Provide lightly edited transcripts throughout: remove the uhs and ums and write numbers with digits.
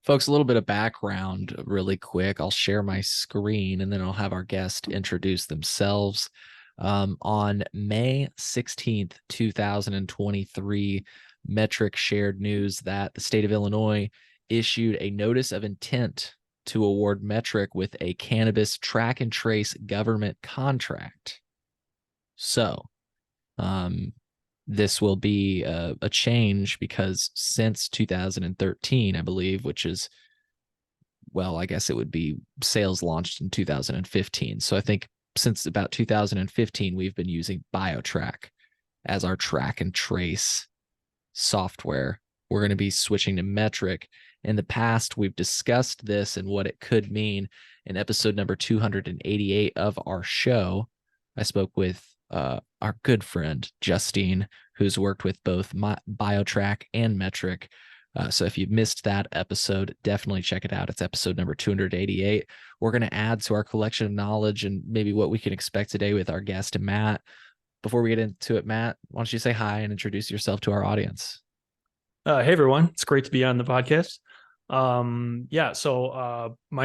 Folks, a little bit of background really quick. I'll share my screen and then I'll have our guest introduce themselves. On May 16th, 2023, Metrc shared news that the state of Illinois issued a notice of intent to award Metrc with a cannabis track and trace government contract. So, um, this will be a change because since 2013, I believe, which is, well, I guess it would be sales launched in 2015. So I think since about 2015, we've been using BioTrack as our track and trace software. We're going to be switching to Metrc. In the past, we've discussed this and what it could mean in episode number 288 of our show. I spoke with our good friend, Justine, who's worked with both BioTrack and Metrc. So if you've missed that episode, definitely check it out. It's episode number 288. We're going to add to our collection of knowledge and maybe what we can expect today with our guest, Matt. Before we get into it, Matt, why don't you say hi and introduce yourself to our audience? Hey everyone, it's great to be on the podcast. My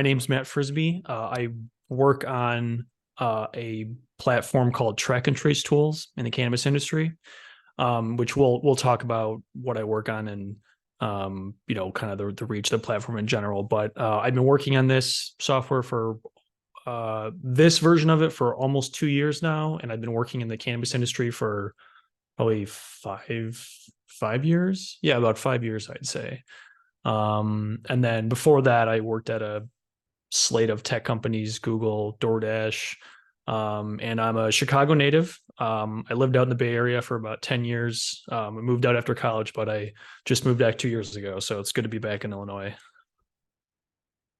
name's Matt Frisbee. I work on a platform called Track and Trace Tools in the cannabis industry, which we'll talk about what I work on and kind of the reach of the platform in general. But I've been working on this software for this version of it for almost 2 years now, and I've been working in the cannabis industry for probably five years. Yeah, about 5 years, I'd say. And then before that, I worked at a slate of tech companies, Google, DoorDash, and I'm a Chicago native. I lived out in the Bay Area for about 10 years. I moved out after college, but I just moved back 2 years ago. So it's good to be back in Illinois.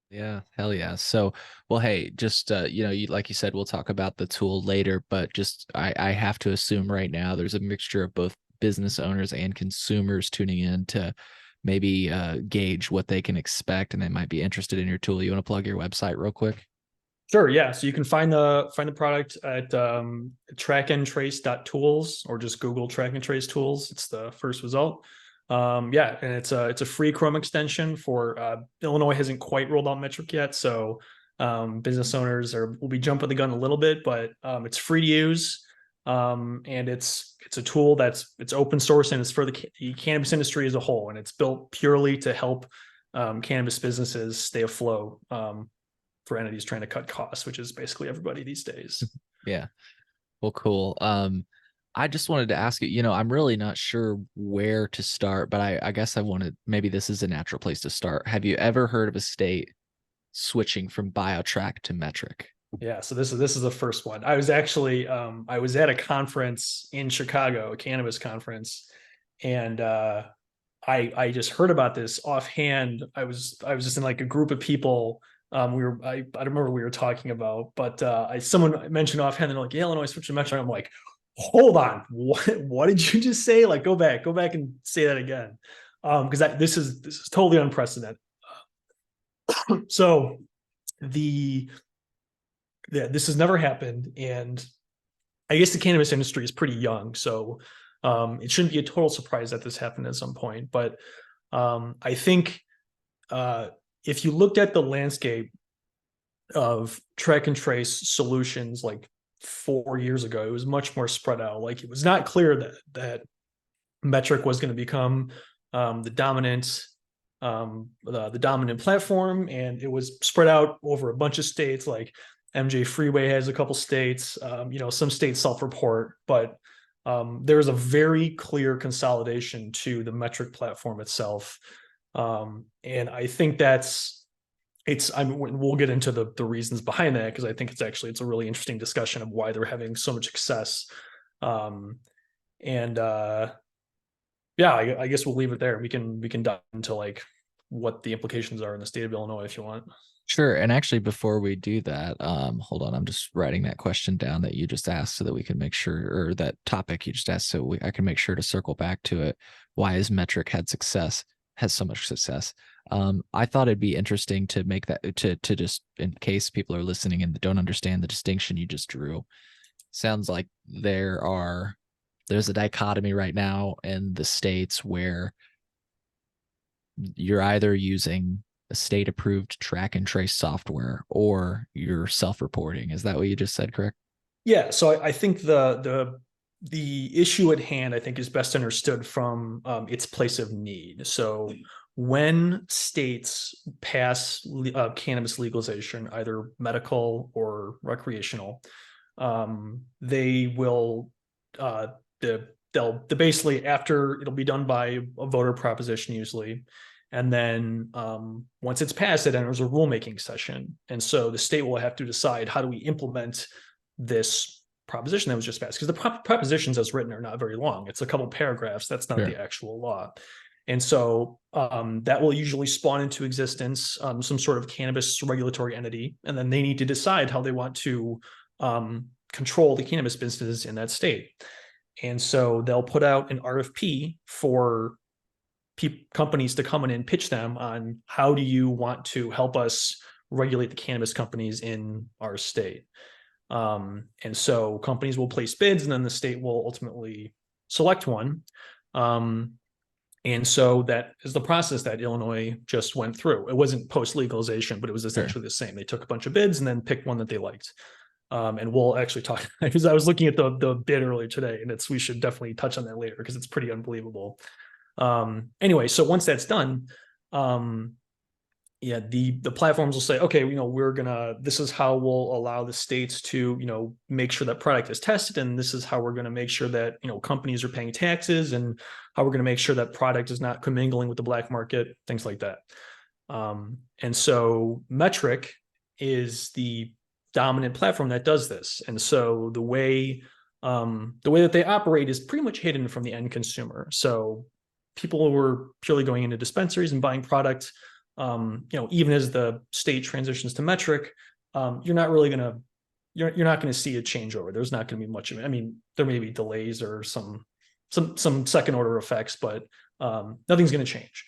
Yeah, hell yeah. So, well, hey, just like you said, we'll talk about the tool later, but just I have to assume right now there's a mixture of both business owners and consumers tuning in to maybe gauge what they can expect and they might be interested in your tool. You want to plug your website real quick? Sure, yeah. So you can find the product at trackandtrace.tools or just Google track and trace tools. It's the first result. Yeah, and it's a free Chrome extension for Illinois hasn't quite rolled out Metrc yet, so business owners will be jumping the gun a little bit, but it's free to use. And it's a tool it's open source and it's for the cannabis industry as a whole, and it's built purely to help cannabis businesses stay afloat. For entities trying to cut costs, which is basically everybody these days. Yeah. Well, cool. I just wanted to ask you, I'm really not sure where to start, but I guess I wanted, maybe this is a natural place to start. Have you ever heard of a state switching from BioTrack to Metrc? Yeah, so this is the first one. I was actually I was at a conference in Chicago, a cannabis conference, and I just heard about this offhand. I was just in like a group of people. I don't remember what we were talking about, but someone mentioned offhand, they're like, yeah, Illinois switched to Metro. I'm like, hold on, what did you just say? Like, go back and say that again, because this is totally unprecedented. So the yeah, this has never happened, and I guess the cannabis industry is pretty young, so it shouldn't be a total surprise that this happened at some point. But I think uh, if you looked at the landscape of track and trace solutions like 4 years ago, it was much more spread out. Like it was not clear that Metrc was going to become the dominant platform, and it was spread out over a bunch of states. Like MJ Freeway has a couple states, some states self-report, but there is a very clear consolidation to the Metrc platform itself. And I think we'll get into the reasons behind that, because I think it's a really interesting discussion of why they're having so much success. And Yeah, I guess we'll leave it there. We can dive into like what the implications are in the state of Illinois if you want. Sure. And actually, before we do that, hold on. I'm just writing that question down that you just asked so that we can make sure, or that topic you just asked, so I can make sure to circle back to it. Why is Metrc has so much success? I thought it'd be interesting to make that to just in case people are listening and don't understand the distinction you just drew. Sounds like there's a dichotomy right now in the states where you're either using state approved track and trace software or you're self-reporting. Is that what you just said, correct? Yeah, so I think the issue at hand, I think, is best understood from its place of need. So when states pass cannabis legalization, either medical or recreational, they will they'll basically, after, it'll be done by a voter proposition usually, and then once it's passed, it enters a rulemaking session, and so the state will have to decide, how do we implement this proposition that was just passed, because the propositions as written are not very long. It's a couple paragraphs. That's not Sure. the actual law. And so that will usually spawn into existence some sort of cannabis regulatory entity, and then they need to decide how they want to control the cannabis business in that state. And so they'll put out an RFP for companies to come in and pitch them on, how do you want to help us regulate the cannabis companies in our state. And so companies will place bids, and then the state will ultimately select one. And so that is the process that Illinois just went through. It wasn't post legalization, but it was essentially the same. They took a bunch of bids and then picked one that they liked. And we'll actually talk, because I was looking at the bid earlier today, and we should definitely touch on that later because it's pretty unbelievable. Anyway, so once that's done, yeah, the platforms will say, okay, this is how we'll allow the states to, make sure that product is tested, and this is how we're going to make sure that, companies are paying taxes, and how we're going to make sure that product is not commingling with the black market, things like that. And so Metrc is the dominant platform that does this. And so the way that they operate is pretty much hidden from the end consumer. So people who are purely going into dispensaries and buying product, even as the state transitions to Metrc, you're not going to see a changeover. There's not going to be much of it. I mean, there may be delays or some second order effects, but nothing's going to change.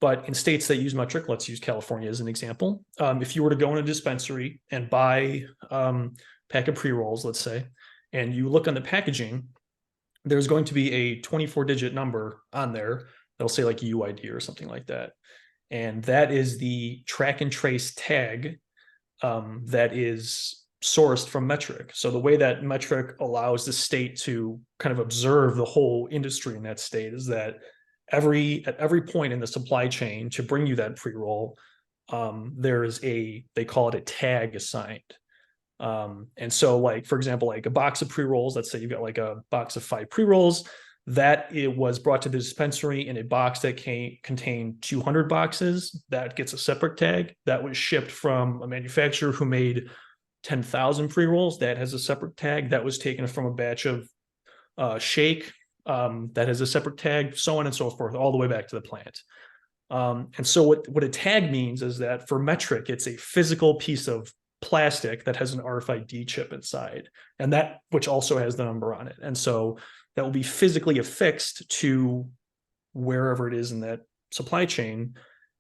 But in states that use Metrc, let's use California as an example. If you were to go in a dispensary and buy a pack of pre-rolls, let's say, and you look on the packaging, there's going to be a 24-digit number on there that'll say like UID or something like that. And that is the track and trace tag that is sourced from Metrc. So the way that Metrc allows the state to kind of observe the whole industry in that state is that at every point in the supply chain to bring you that pre-roll, they call it a tag assigned. And so, like, for example, like a box of pre-rolls, let's say you've got like a box of 5 pre-rolls, that it was brought to the dispensary in a box that contained 200 boxes, that gets a separate tag. That was shipped from a manufacturer who made 10,000 pre-rolls, that has a separate tag. That was taken from a batch of shake, that has a separate tag, so on and so forth, all the way back to the plant. And so what a tag means is that for Metrc, it's a physical piece of plastic that has an RFID chip inside, and that which also has the number on it. And so that will be physically affixed to wherever it is in that supply chain.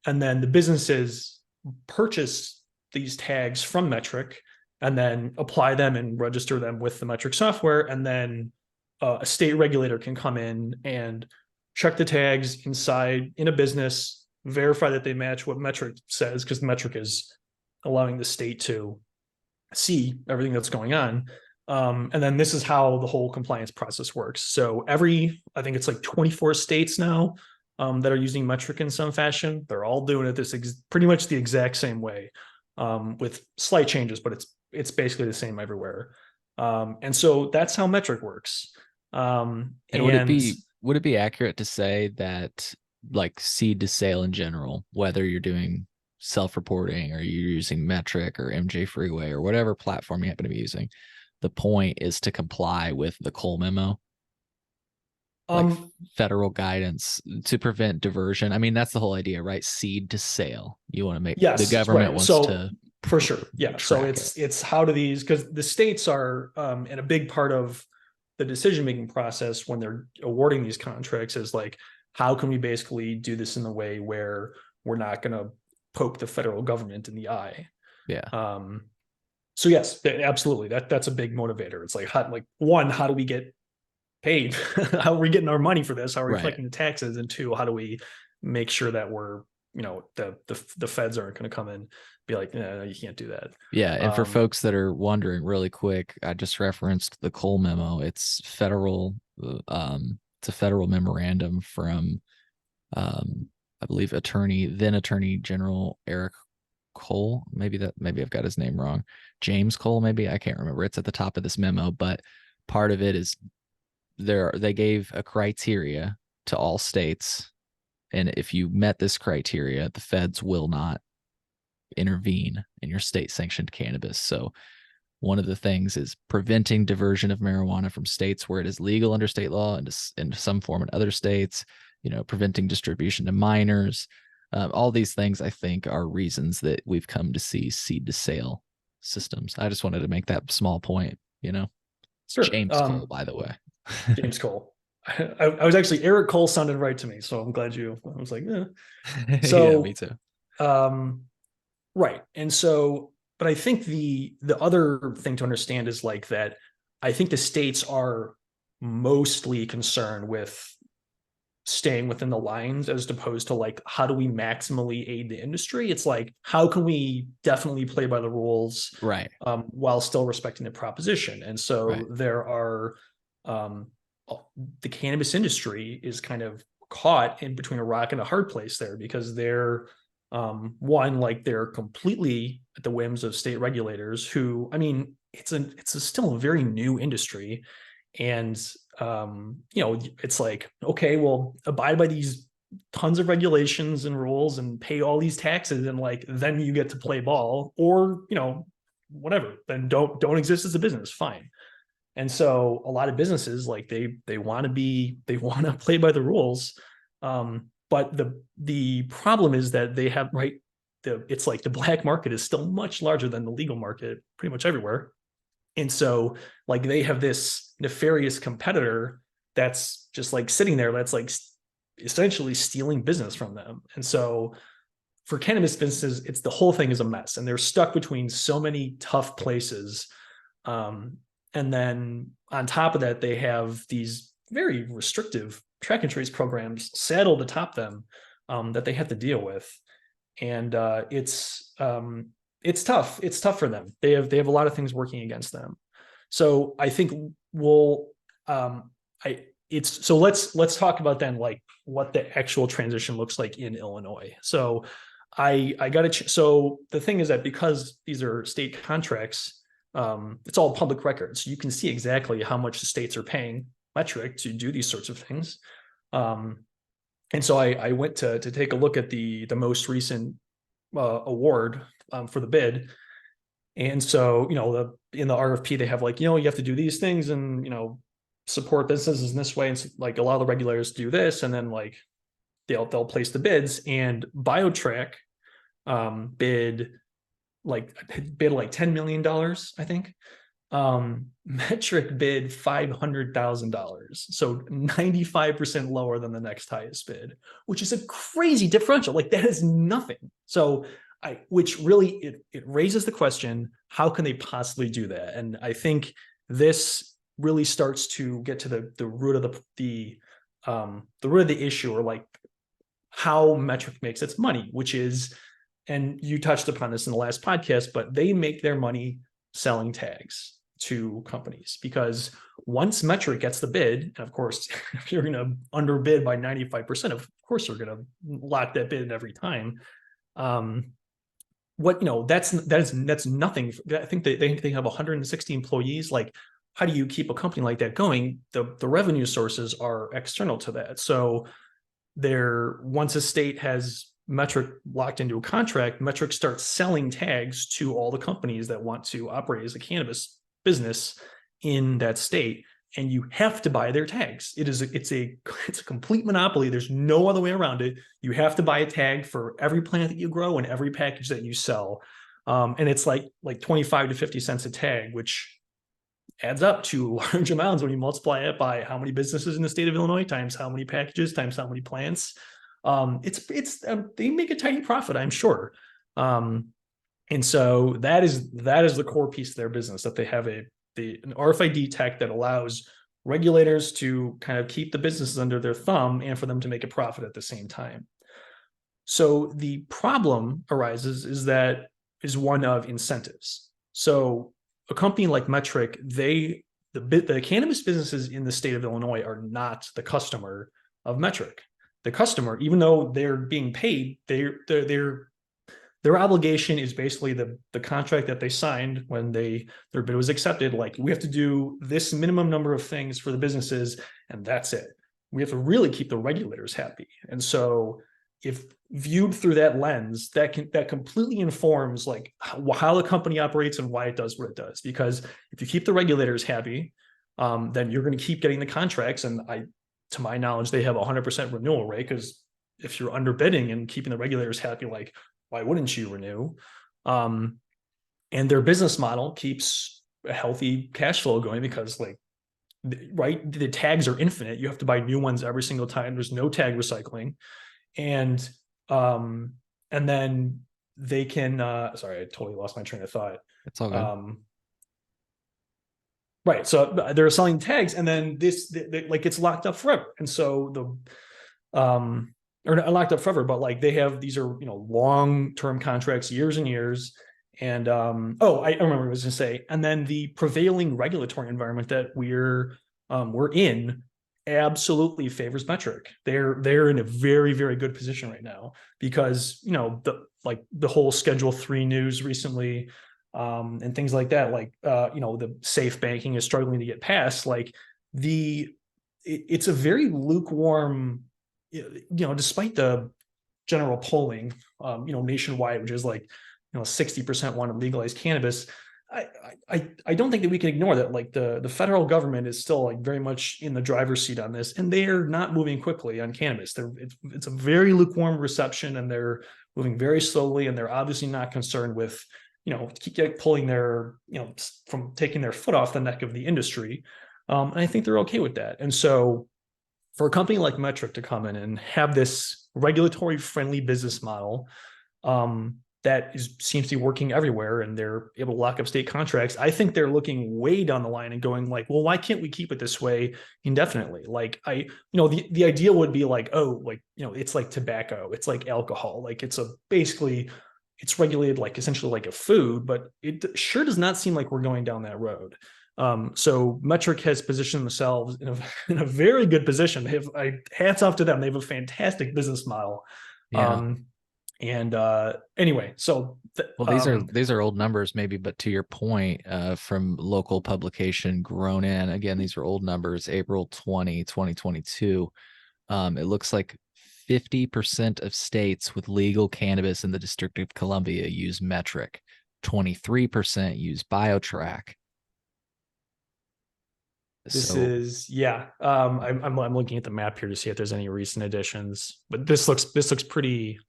And then the businesses purchase these tags from Metrc and then apply them and register them with the Metrc software. And then a state regulator can come in and check the tags inside in a business, verify that they match what Metrc says, because Metrc is allowing the state to see everything that's going on. And then this is how the whole compliance process works. So I think it's like 24 states now that are using Metrc in some fashion. They're all doing it pretty much the exact same way, with slight changes, but it's basically the same everywhere. And so that's how Metrc works. And would it be accurate to say that, like, seed to sale in general, whether you're doing self-reporting or you're using Metrc or MJ Freeway or whatever platform you happen to be using, the point is to comply with the Cole memo, like federal guidance to prevent diversion? I mean, that's the whole idea, right? Seed to sale. You want to make, yes, the government right. wants So, to, for sure, yeah. So it's how do these, because the states are, and a big part of the decision-making process when they're awarding these contracts is like, how can we basically do this in a way where we're not going to poke the federal government in the eye? Yeah. So yes, absolutely. That's a big motivator. It's like, how do we get paid? How are we getting our money for this? How are we collecting the taxes? And 2, how do we make sure that we're, the feds aren't going to come in and be like, no, you can't do that. Yeah, and for folks that are wondering really quick, I just referenced the Cole memo. It's a federal memorandum from I believe then Attorney General Eric Cole. Maybe I've got his name wrong. James Cole, maybe. I can't remember. It's at the top of this memo, but part of it is they gave a criteria to all states, and if you met this criteria, the feds will not intervene in your state sanctioned cannabis. So one of the things is preventing diversion of marijuana from states where it is legal under state law into some form in other states, preventing distribution to minors. All these things, I think, are reasons that we've come to see seed to sale systems. I just wanted to make that small point. It's Sure. James Cole, by the way. James Cole. I was actually, Eric Cole sounded right to me, so I'm glad I was like, eh. Yeah, me So, too. right. And so, but I think the other thing to understand is like that I think the states are mostly concerned with staying within the lines as opposed to like, how do we maximally aid the industry? It's like, how can we definitely play by the rules, Right. while still respecting the proposition? And so Right. there are, the cannabis industry is kind of caught in between a rock and a hard place there, because they're, one, like they're completely at the whims of state regulators who, I mean, it's still a very new industry. And, it's like, okay, well, abide by these tons of regulations and rules and pay all these taxes. And like, then you get to play ball, or, whatever, then don't exist as a business. Fine. And so a lot of businesses, like they want to play by the rules. But the problem is that they have, right, it's like the black market is still much larger than the legal market pretty much everywhere. And so like they have this nefarious competitor that's just like sitting there, that's like essentially stealing business from them. And so for cannabis businesses, it's the whole thing is a mess, and they're stuck between so many tough places. And then on top of that, they have these very restrictive track and trace programs saddled atop them, that they have to deal with. And it's tough. It's tough for them. They have a lot of things working against them. So I think let's talk about then like what the actual transition looks like in Illinois. So I got to so the thing is that because these are state contracts, it's all public records. You can see exactly how much the states are paying Metrc to do these sorts of things. And so I went to take a look at the most recent award, for the bid. And so, in the RFP, they have like, you have to do these things and, support businesses in this way. And so, like a lot of the regulators do this, and then like they'll place the bids. And BioTrack bid like $10 million, I think. Metrc bid $500,000, so 95% lower than the next highest bid, which is a crazy differential. Like that is nothing. So which really it raises the question, how can they possibly do that? And I think this really starts to get to the root of the root of the issue, or like how Metrc makes its money, which is, and you touched upon this in the last podcast, but they make their money selling tags to companies, because once Metrc gets the bid, and of course, if you're going to underbid by 95%, of course you're going to lock that bid every time. That's nothing. I think they have 160 employees. Like, how do you keep a company like that going? The revenue sources are external to that. So once a state has Metrc locked into a contract, Metrc starts selling tags to all the companies that want to operate as a cannabis business in that state, and you have to buy their tags. It's a complete monopoly. There's no other way around it. You have to buy a tag for every plant that you grow and every package that you sell. And it's like 25 to 50 cents a tag, which adds up to large amounts when you multiply it by how many businesses in the state of Illinois times how many packages times how many plants. They make a tiny profit, I'm sure. And so that is the core piece of their business, that they have an RFID tech that allows regulators to kind of keep the businesses under their thumb and for them to make a profit at the same time. So the problem arises is one of incentives. So a company like Metrc, the cannabis businesses in the state of Illinois are not the customer of Metrc. The customer, even though they're being paid, their obligation is basically the contract that they signed when their bid was accepted. Like, we have to do this minimum number of things for the businesses, and that's it. We have to really keep the regulators happy. And so if viewed through that lens, that completely informs like how the company operates and why it does what it does. Because if you keep the regulators happy, then you're going to keep getting the contracts. And to my knowledge, they have 100% renewal rate, because if you're underbidding and keeping the regulators happy, like, why wouldn't you renew? And their business model keeps a healthy cash flow going, because like, right, the tags are infinite. You have to buy new ones every single time. There's no tag recycling. And um and then they can sorry, I totally lost my train of thought. It's all good. Right, so they're selling tags, and then like, it's locked up forever. And so or not locked up forever, but like, they have, these are, long-term contracts, years and years. And I remember what I was going to say. And then the prevailing regulatory environment that we're in absolutely favors Metrc. They're in a very, very good position right now, because the whole Schedule 3 news recently, and things like that, like the safe banking is struggling to get passed. Like, it's a very lukewarm, despite the general polling, nationwide, which is like, 60% want to legalize cannabis. I don't think that we can ignore that. Like, the federal government is still like very much in the driver's seat on this, and they're not moving quickly on cannabis. It's a very lukewarm reception, and they're moving very slowly, and they're obviously not concerned with, keep pulling from taking their foot off the neck of the industry. And I think they're okay with that. And so for a company like Metrc to come in and have this regulatory friendly business model, seems to be working everywhere, and they're able to lock up state contracts, I think they're looking way down the line and going like, well, why can't we keep it this way indefinitely? Like, the ideal would be like, oh, like, it's like tobacco, it's like alcohol, like, basically it's regulated like essentially like a food, but it sure does not seem like we're going down that road. So Metrc has positioned themselves in a very good position. They have, hats off to them. They have a fantastic business model. Yeah. And anyway, so Well, these are old numbers maybe, but to your point, from local publication Grown In, again, these are old numbers, April 2022. It looks like 50% of states with legal cannabis in the District of Columbia use Metrc. 23% use BioTrack. this So is, yeah. I'm looking at the map here to see if there's any recent additions, but this looks pretty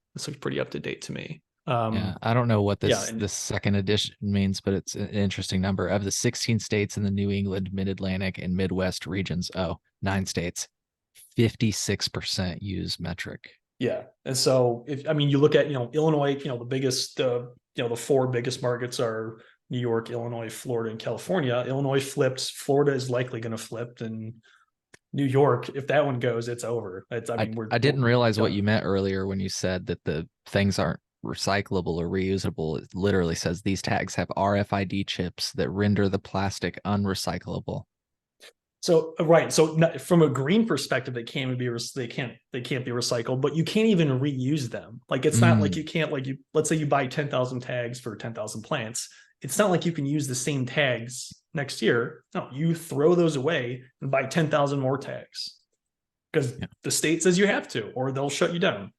up to date to me. yeah, I don't know what Yeah, this second edition means, but it's an interesting number. Of the 16 states in the New England, Mid-Atlantic, and Midwest regions, 9 states, 56% use Metrc. yeah. And so, you look at, Illinois, the four biggest markets are New York, Illinois, Florida, and California. Illinois flipped. Florida is likely going to flip, and New York, if that one goes, it's over. I didn't realize what done. you meant earlier when you said that the things aren't recyclable or reusable. It literally says these tags have RFID chips that render the plastic unrecyclable. So right, so from a green perspective, they can't be recycled, but you can't even reuse them. Like, it's not like you can't, like, let's say you buy 10,000 tags for 10,000 plants. It's not like you can use the same tags next year. No, you throw those away and buy 10,000 more tags, because the state says you have to, or they'll shut you down.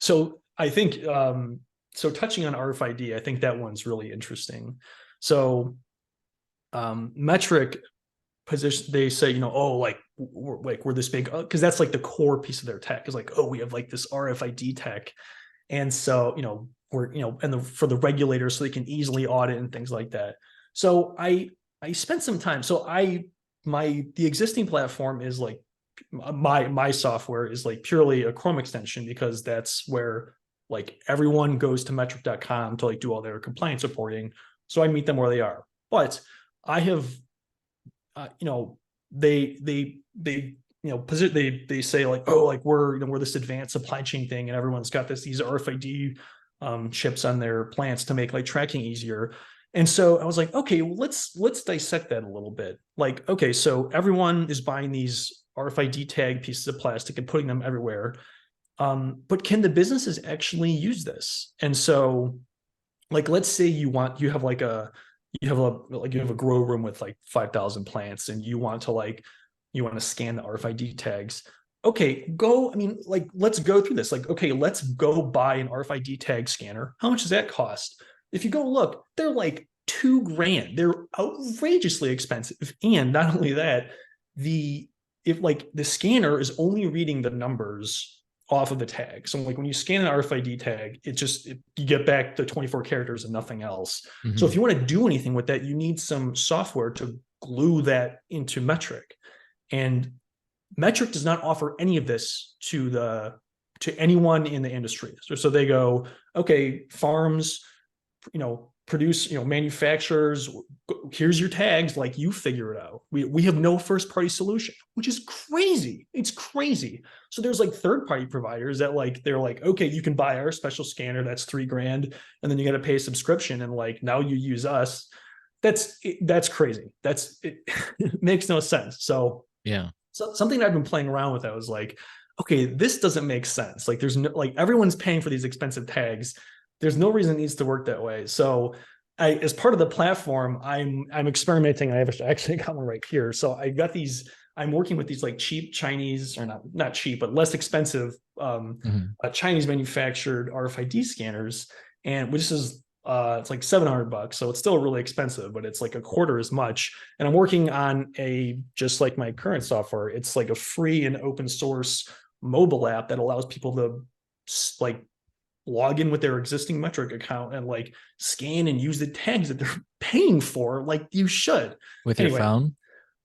So I think, so touching on RFID, I think that one's really interesting. So Metrc position, they say, oh, like, we're this big, because that's like the core piece of their tech is like, oh, we have like this RFID tech. And so, we're, for the regulators, so they can easily audit and things like that. So I spent some time. So the existing platform is like, my software is like purely a Chrome extension, because that's where like everyone goes to metrc.com to like do all their compliance reporting. So I meet them where they are. But I have, they they say like, oh, like we're this advanced supply chain thing, and everyone's got these RFID chips on their plants to make like tracking easier. And so I was like, okay, well, let's dissect that a little bit. Like, okay, so everyone is buying these RFID tag pieces of plastic and putting them everywhere. But can the businesses actually use this? And so, like, let's say you have a grow room with like 5,000 plants, and you want to scan the RFID tags. Okay, I mean, like, let's go through this. Like, okay, let's go buy an RFID tag scanner. How much does that cost? If you go look, they're like 2 grand. They're outrageously expensive. And not only that, the if like the scanner is only reading the numbers off of the tag. So like when you scan an RFID tag, you get back the 24 characters and nothing else. So Mm-hmm. if you want to do anything with that, you need some software to glue that into Metrc. And Metrc does not offer any of this to anyone in the industry. So they go, okay, farms, produce, manufacturers, here's your tags, like you figure it out. We have no first party solution, which is crazy. It's crazy. So there's like third party providers that like they're like, okay, you can buy our special scanner, that's 3 grand, and then you got to pay a subscription, and like now you use us. That's crazy. It makes no sense. Yeah. So something I've been playing around with, I was like, okay, this doesn't make sense. Like there's no, like everyone's paying for these expensive tags. There's no reason it needs to work that way. So as part of the platform, I'm experimenting. I have actually got one right here. So I'm working with these like cheap Chinese, or not cheap, but less expensive Mm-hmm. Chinese manufactured RFID scanners. And which is it's like $700, so it's still really expensive, but it's like a quarter as much. And I'm working on just like my current software. It's like a free and open source mobile app that allows people to like log in with their existing Metrc account and like scan and use the tags that they're paying for. Like you should. With your Anyway, phone?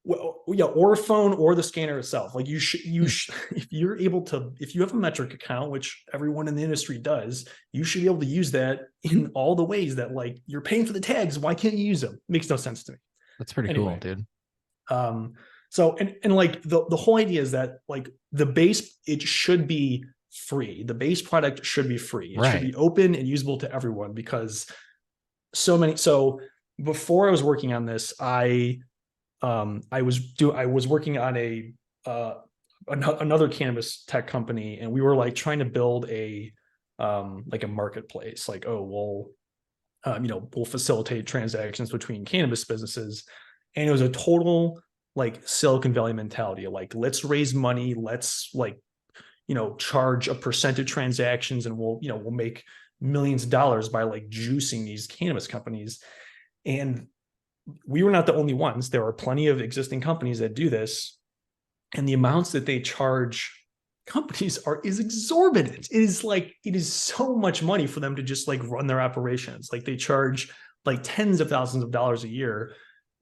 well, yeah, or a phone or the scanner itself. Like Hmm. if you're able to, if you have a Metrc account, which everyone in the industry does, you should be able to use that in all the ways that like you're paying for the tags. Why can't you use them? Makes no sense to me. That's pretty cool, Anyway, dude. um, so and like the whole idea is that like the base, it should be free. The base product should be free. It should Right. be open and usable to everyone, because so before I was working on this, I was working on another cannabis tech company, and we were like trying to build like a marketplace. Like, oh, we'll facilitate transactions between cannabis businesses, and it was a total like Silicon Valley mentality. Like, let's raise money, let's like charge a percent of transactions, and we'll make millions of dollars by like juicing these cannabis companies. And we were not the only ones. There are plenty of existing companies that do this, and the amounts that they charge companies is exorbitant. It is so much money for them to just like run their operations. Like they charge like tens of thousands of dollars a year,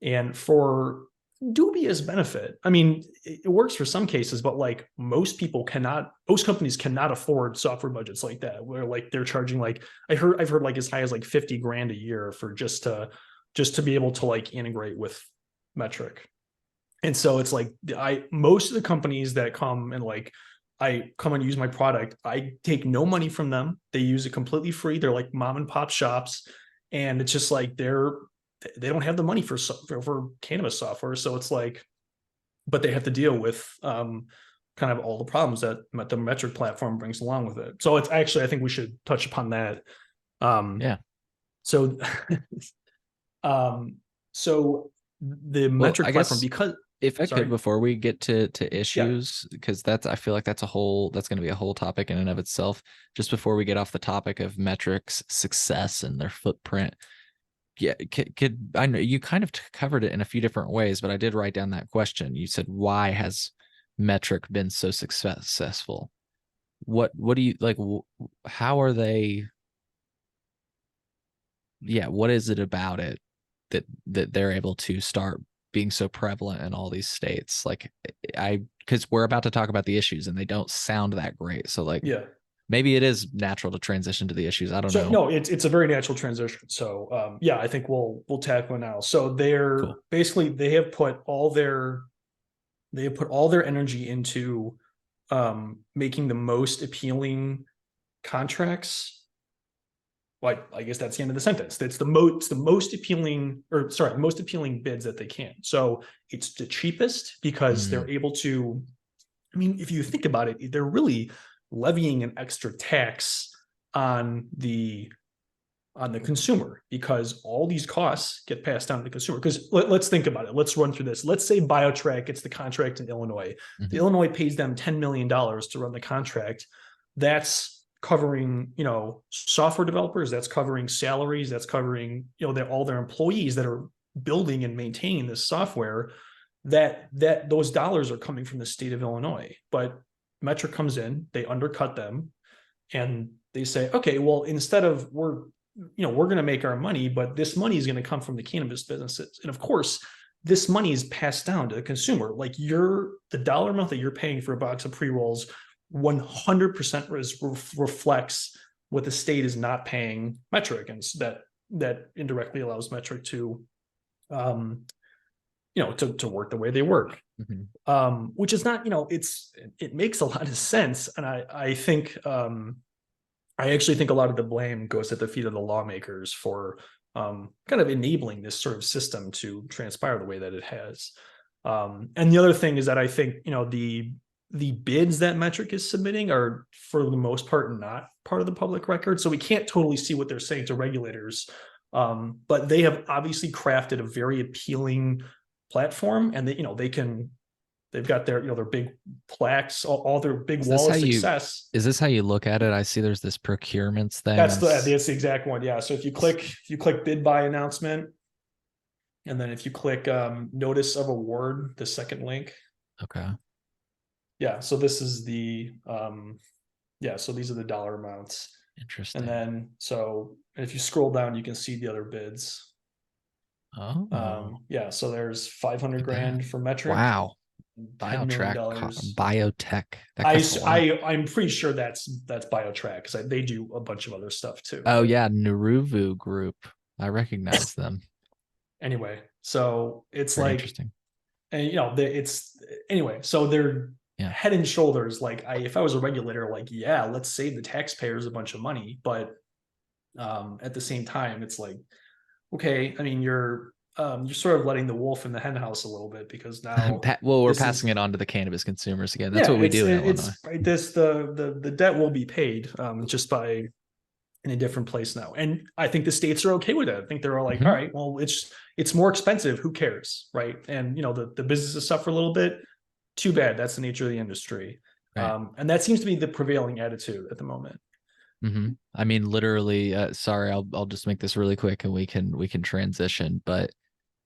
and for dubious benefit. I mean, it works for some cases, but like most companies cannot afford software budgets like that, where like they're charging like I've heard like as high as like 50 grand a year for just to be able to like integrate with Metrc. And so it's like most of the companies that come and like I come and use my product, I take no money from them. They use it completely free. They're like mom and pop shops, and it's just like they don't have the money for cannabis software. So it's like, but they have to deal with kind of all the problems that the Metrc platform brings along with it. So it's actually, I think we should touch upon that. Um, Yeah. so Um, so the Well, Metrc I platform, guess because if I could, sorry, before we get to yeah, issues, because I feel like that's going to be a whole topic in and of itself. Just before we get off the topic of Metric's success and their footprint, yeah, I know you kind of covered it in a few different ways, but I did write down that question. You said, why has Metric been so successful? What do you like? How are they? Yeah, what is it about it that they're able to start being so prevalent in all these states? Like, because we're about to talk about the issues and they don't sound that great. So like yeah. maybe it is natural to transition to the issues. I don't So know. no, it's a very natural transition. So yeah, I think we'll tackle it now. So they're Cool. basically they have put all they have put all their energy into making the most appealing contracts. Like, I guess that's the end of the sentence. That's the most appealing, or sorry, most appealing bids that they can. So it's the cheapest because Mm, they're able to. I mean, if you think about it, they're really levying an extra tax on the consumer because all these costs get passed down to the consumer. Because let's think about it. Let's run through this. Let's say BioTrack gets the contract in Illinois. The mhm. Illinois pays them $10 million to run the contract. That's covering, software developers. That's covering salaries. That's covering, all their employees that are building and maintaining this software. That those dollars are coming from the state of Illinois. But Metrc comes in, they undercut them, and they say, okay, well, instead of we're going to make our money, but this money is going to come from the cannabis businesses. And of course, this money is passed down to the consumer. Like the dollar amount that you're paying for a box of pre-rolls 100% reflects what the state is not paying Metrc, and that indirectly allows Metrc to to work the way they work. Mhm. Which is not, it makes a lot of sense. And I think I actually think a lot of the blame goes at the feet of the lawmakers for kind of enabling this sort of system to transpire the way that it has. And the other thing is that I think, the bids that Metrc is submitting are for the most part not part of the public record. So we can't totally see what they're saying to regulators. But they have obviously crafted a very appealing platform, and they've got their big plaques, all their big Is this wall how of you success. is this how you look at it? I see there's this procurements thing. That's the exact one. Yeah. So if you click bid by announcement, and then if you click notice of award, the second link. Okay. Yeah. So this is so these are the dollar amounts. And Interesting. then if you scroll down, you can see the other bids. Oh, Yeah. So there's 500 look at that. grand for Metrc, Wow. $10 million. Biotech. That costs a lot. I'm pretty sure that's BioTrack because they do a bunch of other stuff too. Oh But yeah, Naruvu Group. I recognize them. anyway, so it's Very like, interesting. and it's anyway. So they're Yeah. head and shoulders. Like if I was a regulator, like yeah, let's save the taxpayers a bunch of money, but at the same time, it's like okay, I mean you're sort of letting the wolf in the hen house a little bit because now Well, we're this passing is it on to the cannabis consumers again. That's yeah what we do in Illinois. it's right this the debt will be paid just by in a different place now. And I think the states are okay with it. I think they're all like, all Mhm. right, well, it's more expensive. Who cares? Right. And the businesses suffer a little bit. Too bad. That's the nature of the industry. Right. And that seems to be the prevailing attitude at the moment. I mean, literally. Sorry, I'll just make this really quick, and we can transition. But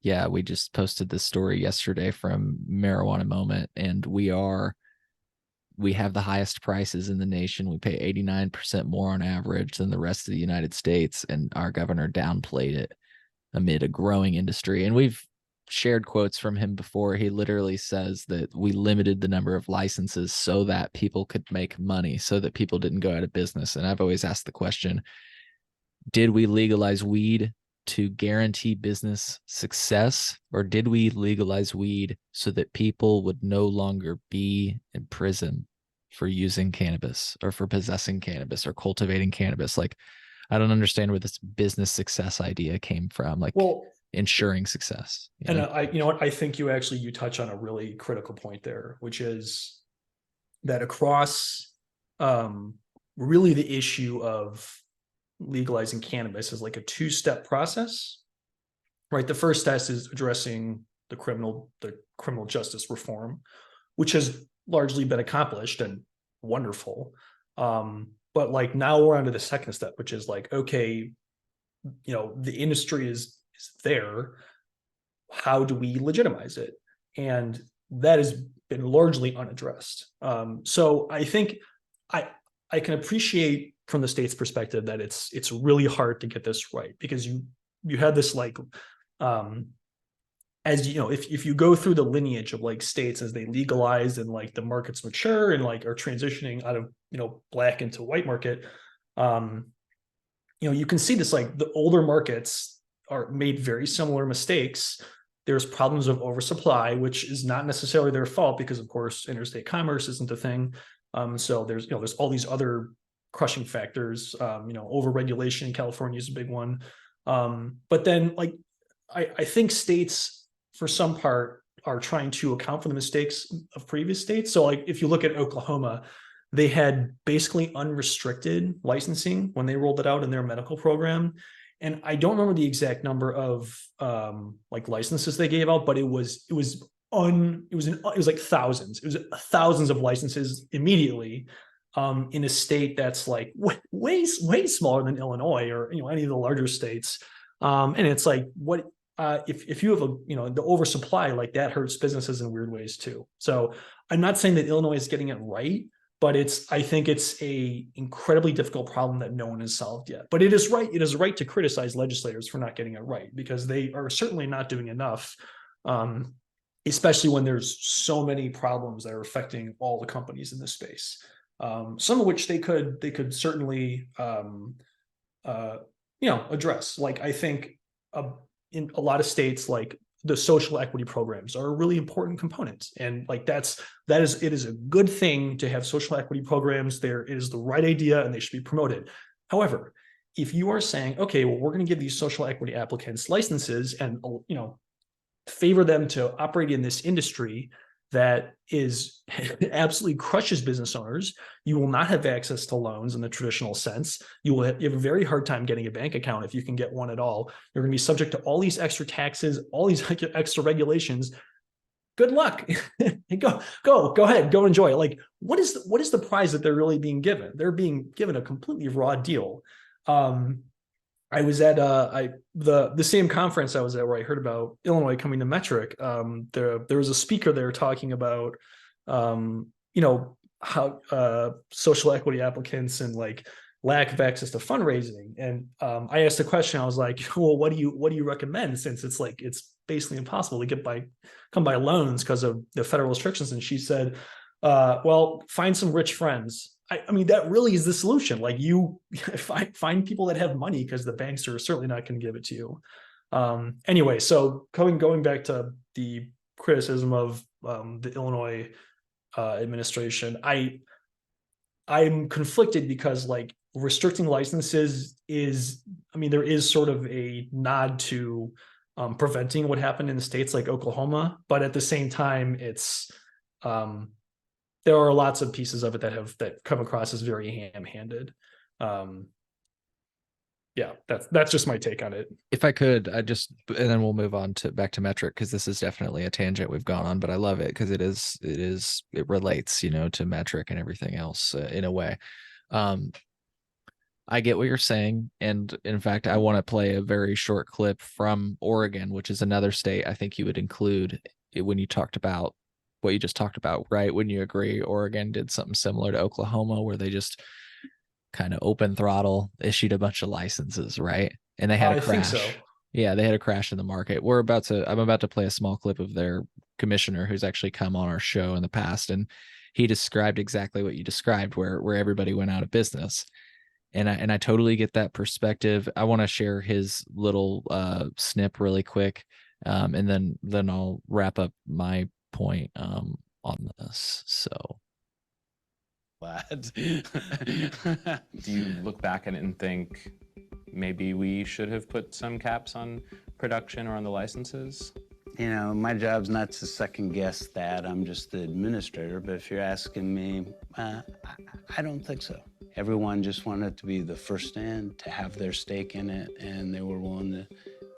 yeah, we just posted this story yesterday from Marijuana Moment, and we have the highest prices in the nation. We pay 89% more on average than the rest of the United States, and our governor downplayed it amid a growing industry. And we've shared quotes from him before. He literally says that we limited the number of licenses so that people could make money, so that people didn't go out of business. And I've always asked the question, did we legalize weed to guarantee business success, or did we legalize weed so that people would no longer be in prison for using cannabis or for possessing cannabis or cultivating cannabis? Like, I don't understand where this business success idea came from, like Well, ensuring success, you and know? you know what, I think you touch on a really critical point there, which is that across really the issue of legalizing cannabis is like a two-step process, right? The first test is addressing the criminal justice reform, which has largely been accomplished and wonderful. But like now we're on to the second step, which is like, okay, the industry is there. How do we legitimize it? And that has been largely unaddressed. So I think I can appreciate from the state's perspective that it's really hard to get this right because you had this like as you know if you go through the lineage of like states as they legalize and like the markets mature and like are transitioning out of black into white market, you can see this like the older markets are made very similar mistakes There's problems of oversupply, which is not necessarily their fault because, of course, interstate commerce isn't a thing. So there's all these other crushing factors. Overregulation in California is a big one. But then, like, I think states, for some part, are trying to account for the mistakes of previous states. So, like, if you look at Oklahoma, they had basically unrestricted licensing when they rolled it out in their medical program. And I don't remember the exact number of like licenses they gave out, but it was like thousands. It was thousands of licenses immediately in a state that's like way smaller than Illinois or any of the larger states. And it's like, what if you have the oversupply, like, that hurts businesses in weird ways too. So I'm not saying that Illinois is getting it right, but I think it's a incredibly difficult problem that no one has solved yet. But it is right to criticize legislators for not getting it right, because they are certainly not doing enough, especially when there's so many problems that are affecting all the companies in this space. Some of which they could certainly address. Like, I think in a lot of states, like, the social equity programs are a really important component. And, like, it is a good thing to have social equity programs. It is the right idea and they should be promoted. However, if you are saying, okay, well, we're going to give these social equity applicants licenses and, favor them to operate in this industry that is absolutely crushes business owners, you will not have access to loans in the traditional sense. You have a very hard time getting a bank account if you can get one at all. You're going to be subject to all these extra taxes, all these extra regulations. Good luck. Go ahead, go enjoy it. Like, what is the prize that they're really being given? They're being given a completely raw deal. I was at the same conference I was at where I heard about Illinois coming to Metrc. There was a speaker there talking about how social equity applicants and, like, lack of access to fundraising. And I asked a question. I was like, well, what do you recommend, since it's basically impossible to come by loans because of the federal restrictions? And she said, well, find some rich friends. I mean, that really is the solution. Like, you find people that have money, because the banks are certainly not going to give it to you. Anyway, so going back to the criticism of the Illinois administration, I'm conflicted because, like, restricting licenses there is sort of a nod to preventing what happened in the states like Oklahoma, but at the same time, it's there are lots of pieces of it that come across as very ham-handed. Yeah, that's just my take on it. If I could, and then we'll move on back to Metrc, because this is definitely a tangent we've gone on, but I love it because it relates, to Metrc and everything else in a way. I get what you're saying, and in fact, I want to play a very short clip from Oregon, which is another state I think you would include when you talked about what you just talked about, right? Wouldn't you agree? Oregon did something similar to Oklahoma, where they just kind of open throttle issued a bunch of licenses, right? And they had a I think so. crash. Yeah, they had a crash in the market. I'm about to play a small clip of their commissioner, who's actually come on our show in the past, and he described exactly what you described, where everybody went out of business. And I totally get that perspective. I want to share his little snip really quick, and then I'll wrap up my point on this. So, Glad. Do you look back at it and think maybe we should have put some caps on production or on the licenses? My job's not to second guess that. I'm just the administrator. But if you're asking me, I don't think so. Everyone just wanted to be the first in, to have their stake in it, and they were willing to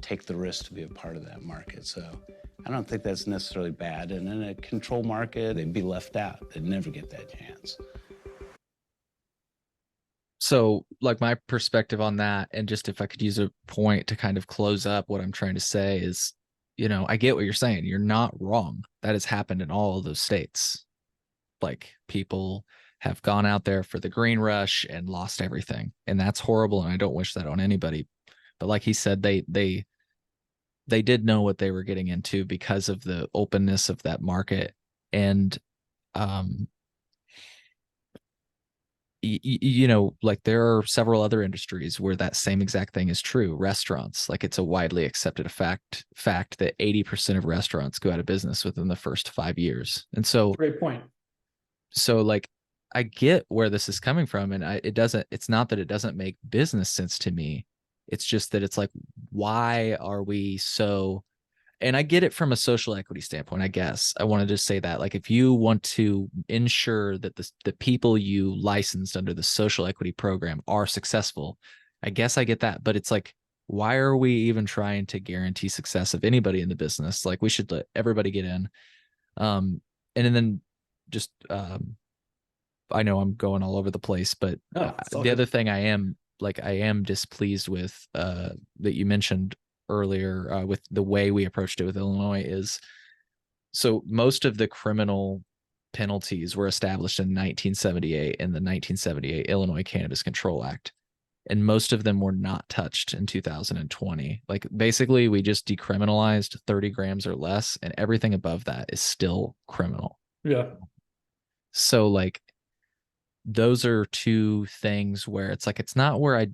take the risk to be a part of that market. So I don't think that's necessarily bad. And in a control market, they'd be left out. They'd never get that chance. So, like, my perspective on that, and just if I could use a point to kind of close up what I'm trying to say is, I get what you're saying. You're not wrong. That has happened in all of those states. Like, people have gone out there for the green rush and lost everything, and that's horrible, and I don't wish that on anybody. But like he said, they did know what they were getting into because of the openness of that market. And you know, like there are several other industries where that same exact thing is true. Restaurants, like it's a widely accepted fact that 80% of restaurants go out of business within the first 5 years. And so, Great point. like, I get where this is coming from, and it's not that it doesn't make business sense to me. It's just that it's like, why are we so, and I get it from a social equity standpoint, I guess. I wanted to say that, like, if you want to ensure that the people you licensed under the social equity program are successful, I guess I get that. But it's like, why are we even trying to guarantee success of anybody in the business? Like, we should let everybody get in. And then just, I know I'm going all over the place, but No, it's all the good. other thing I am displeased with, that you mentioned earlier, with the way we approached it with Illinois is, so most of the criminal penalties were established in 1978 in the 1978 Illinois Cannabis Control Act. And most of them were not touched in 2020. Like, basically, we just decriminalized 30 grams or less, and everything above that is still criminal. Yeah. So, like, those are two things where it's like, it's not where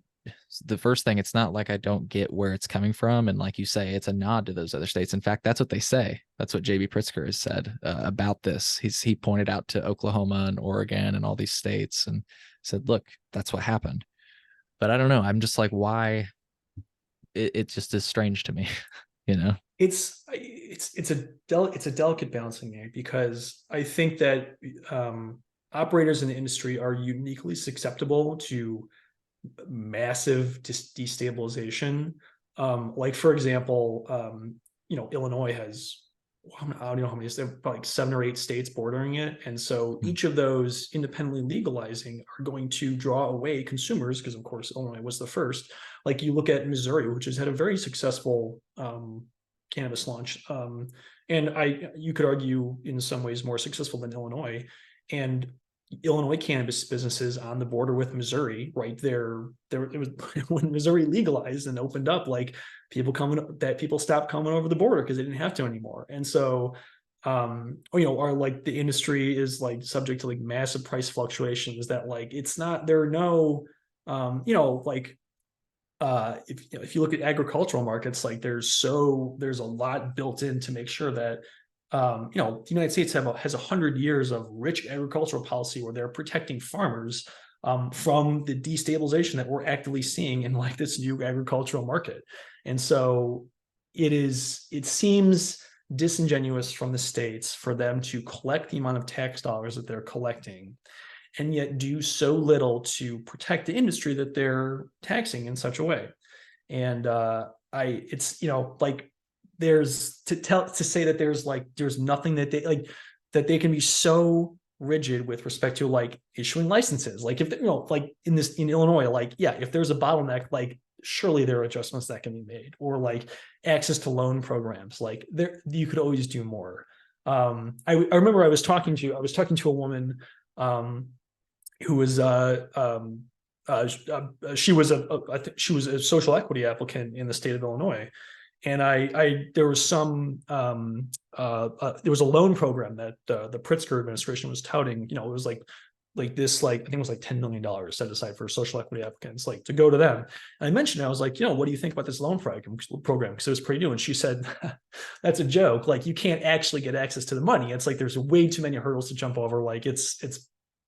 the first thing, it's not like I don't get where it's coming from. And like you say, it's a nod to those other states. In fact, that's what they say. That's what JB Pritzker has said, about this. He pointed out to Oklahoma and Oregon and all these states and said, look, that's what happened. But I don't know. I'm just like, why? It just is strange to me, you know? It's a delicate balancing act, because I think that operators in the industry are uniquely susceptible to massive destabilization. Like, for example, Illinois has, I don't know how many, there like 7 or 8 states bordering it. And so each of those independently legalizing are going to draw away consumers, because of course Illinois was the first. Like, you look at Missouri, which has had a very successful cannabis launch. And you could argue in some ways more successful than Illinois. And Illinois cannabis businesses on the border with Missouri, right there, it was when Missouri legalized and opened up, like, people stopped coming over the border because they didn't have to anymore. And so, are like, the industry is like subject to like massive price fluctuations that, like, it's not, there are no, like, if you look at agricultural markets, like, there's a lot built in to make sure that the United States has 100 years of rich agricultural policy where they're protecting farmers from the destabilization that we're actively seeing in like this new agricultural market. And so it seems disingenuous from the states for them to collect the amount of tax dollars that they're collecting and yet do so little to protect the industry that they're taxing in such a way. And it's, like, there's to say that there's nothing that they like, that they can be so rigid with respect to like issuing licenses. Like, if like in Illinois, like, yeah, if there's a bottleneck, like, surely there are adjustments that can be made, or like access to loan programs, like, there, you could always do more. I remember I was talking to a woman who was she was she was a social equity applicant in the state of Illinois, and there was there was a loan program that the Pritzker administration was touting. It was like this, like, I think it was like $10 million set aside for social equity applicants, like, to go to them. And I mentioned, I was like, what do you think about this loan program? Because it was pretty new. And she said, that's a joke. Like, you can't actually get access to the money. It's like, there's way too many hurdles to jump over. Like, it's